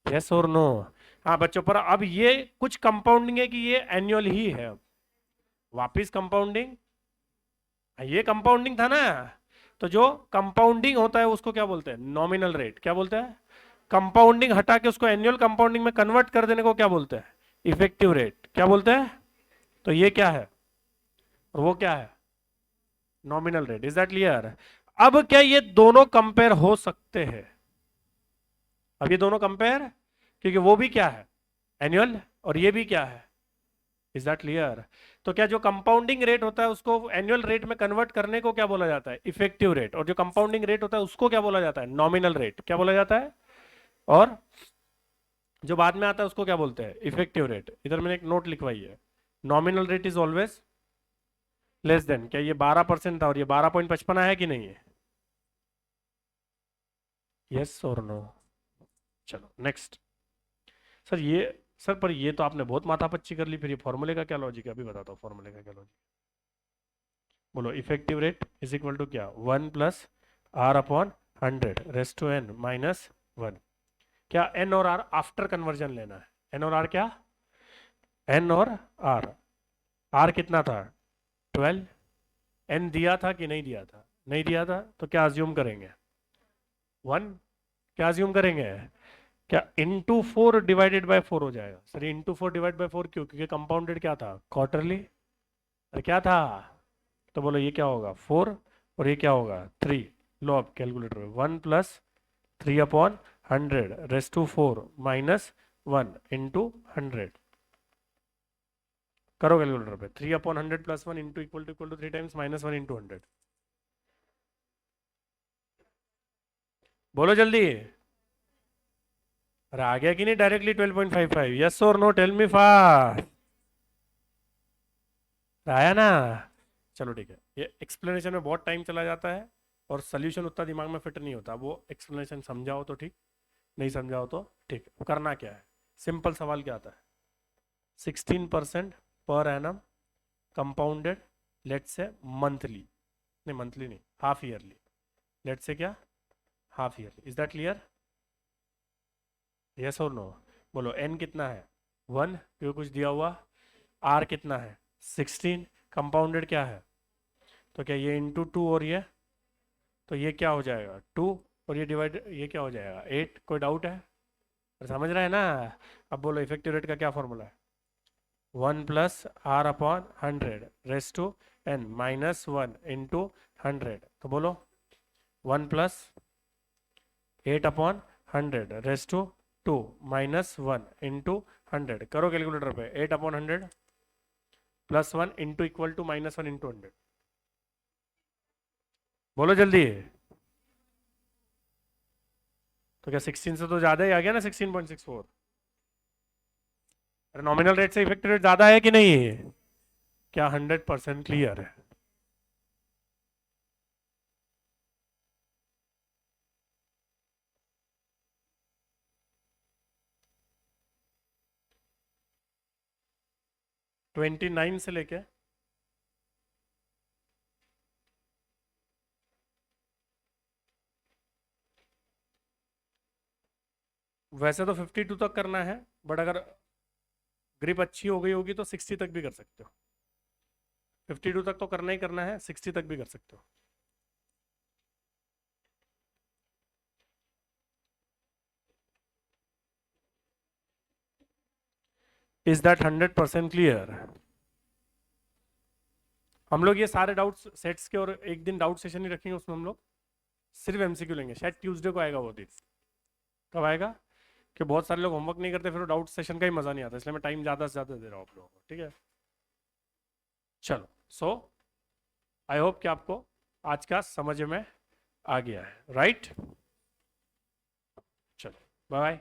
Speaker 1: यस और नो? हाँ बच्चों, पर अब ये कुछ कंपाउंडिंग है कि ये एनुअल ही है। वापिस कंपाउंडिंग, ये कंपाउंडिंग था ना, तो जो कंपाउंडिंग होता है उसको क्या बोलते हैं नॉमिनल रेट। क्या बोलते हैं? कंपाउंडिंग हटा के उसको एनुअल कंपाउंडिंग में कन्वर्ट कर देने को क्या बोलते हैं इफेक्टिव रेट। क्या बोलते हैं? तो ये क्या है और वो क्या है nominal rate. Is that clear? अब क्या ये दोनों कंपेयर हो सकते हैं? अब ये दोनों कंपेयर, क्योंकि वो भी क्या है एनुअल और ये भी क्या है। Is that clear? तो क्या जो कंपाउंडिंग रेट होता है उसको एनुअल रेट में कन्वर्ट करने को क्या बोला जाता है इफेक्टिव रेट, और जो कंपाउंडिंग रेट होता है उसको क्या बोला जाता है नॉमिनल रेट। क्या बोला जाता है? और जो बाद में आता है उसको क्या बोलते हैं इफेक्टिव रेट। इधर मैंने एक नोट लिखवाई है, nominal rate is always less than. क्या ये 12% था और ये 12.55 आया कि नहीं है? यस और नो? चलो नेक्स्ट। सर ये, सर पर ये तो आपने बहुत माथापच्ची कर ली, फिर ये फॉर्मूले का क्या लॉजिक है अभी बताता हूँ फॉर्मूले का क्या लॉजिक। बोलो effective rate is equal to क्या 1+R/100 रेस्ट टू n -1। क्या n और r आफ्टर कन्वर्जन लेना है? n और r क्या? n और r, r कितना था 12, n दिया था कि नहीं दिया था? नहीं दिया था, तो क्या अज्यूम करेंगे 1। क्या अज्यूम करेंगे? क्या इंटू 4 डिवाइडेड बाय 4 हो जाएगा? सर इंटू 4 डिवाइड बाय 4 क्यों? क्योंकि कंपाउंडेड क्या था क्वार्टरली, और क्या था? तो बोलो ये क्या होगा 4 और ये क्या होगा 3। लो अब कैलकुलेटर में 1+3/100 रेस टू 4 -1 इंटू 100। करो कैलकुलेटर पे 3/100 +1 into equal to 3 times -1 into 100। बोलो जल्दी। अरे आ गया कि नहीं डायरेक्टली 12.55? यस और नो, टेल मी फास्ट। आया ना? चलो ठीक है, ये एक्सप्लेनेशन में बहुत टाइम चला जाता है और सोल्यूशन उतना दिमाग में फिट नहीं होता। वो एक्सप्लेनेशन समझाओ तो ठीक, नहीं समझाओ तो ठीक। करना क्या है, सिंपल सवाल क्या आता है 16% पर एनम कंपाउंडेड लेट से मंथली, नहीं मंथली नहीं हाफ ईयरली, लेट से क्या half yearly. Is that clear? Yes और नो? बोलो एन कितना है 1 क्यों कुछ दिया हुआ, आर कितना है 16, कंपाउंडेड क्या है, तो क्या ये इंटू 2 और ये, तो ये क्या हो जाएगा 2 और ये डिवाइड, ये क्या हो जाएगा 8। कोई डाउट है? और समझ रहे हैं ना? अब बोलो इफेक्टिव रेट का क्या फॉर्मूला है 1+R/100 raise to n -1 into 100। तो बोलो 1+8/100 रेस टू 2 -1 इंटू 100। करो कैलकुलेटर पे 8/100 +1 इंटू इक्वल टू -1 इंटू 100। बोलो जल्दी। तो क्या 16 से तो ज्यादा ही आ गया ना 16.64? अरे नॉमिनल रेट से इफेक्टिव रेट ज्यादा है कि नहीं है? क्या 100% क्लियर है? 29 से लेके वैसे तो 52 तक करना है, बट अगर ग्रिप अच्छी हो गई होगी तो 60 तक भी कर सकते हो। 52 तक तो करना ही करना है, 60 तक भी कर सकते हो। Is that 100% clear? हम लोग ये सारे डाउट्स सेट्स के और एक दिन डाउट सेशन ही रखेंगे, उसमें हम लोग सिर्फ एमसीक्यू लेंगे। शायद ट्यूसडे को आएगा वो दिन। कब आएगा? कि बहुत सारे लोग होमवर्क नहीं करते, फिर डाउट सेशन का ही मजा नहीं आता, इसलिए मैं टाइम ज़्यादा से ज़्यादा दे रहा हूँ आप लोगों को। ठीक है, चलो। सो आई होप कि आपको आज का समझ में आ गया है, राइट? चलो, बाय।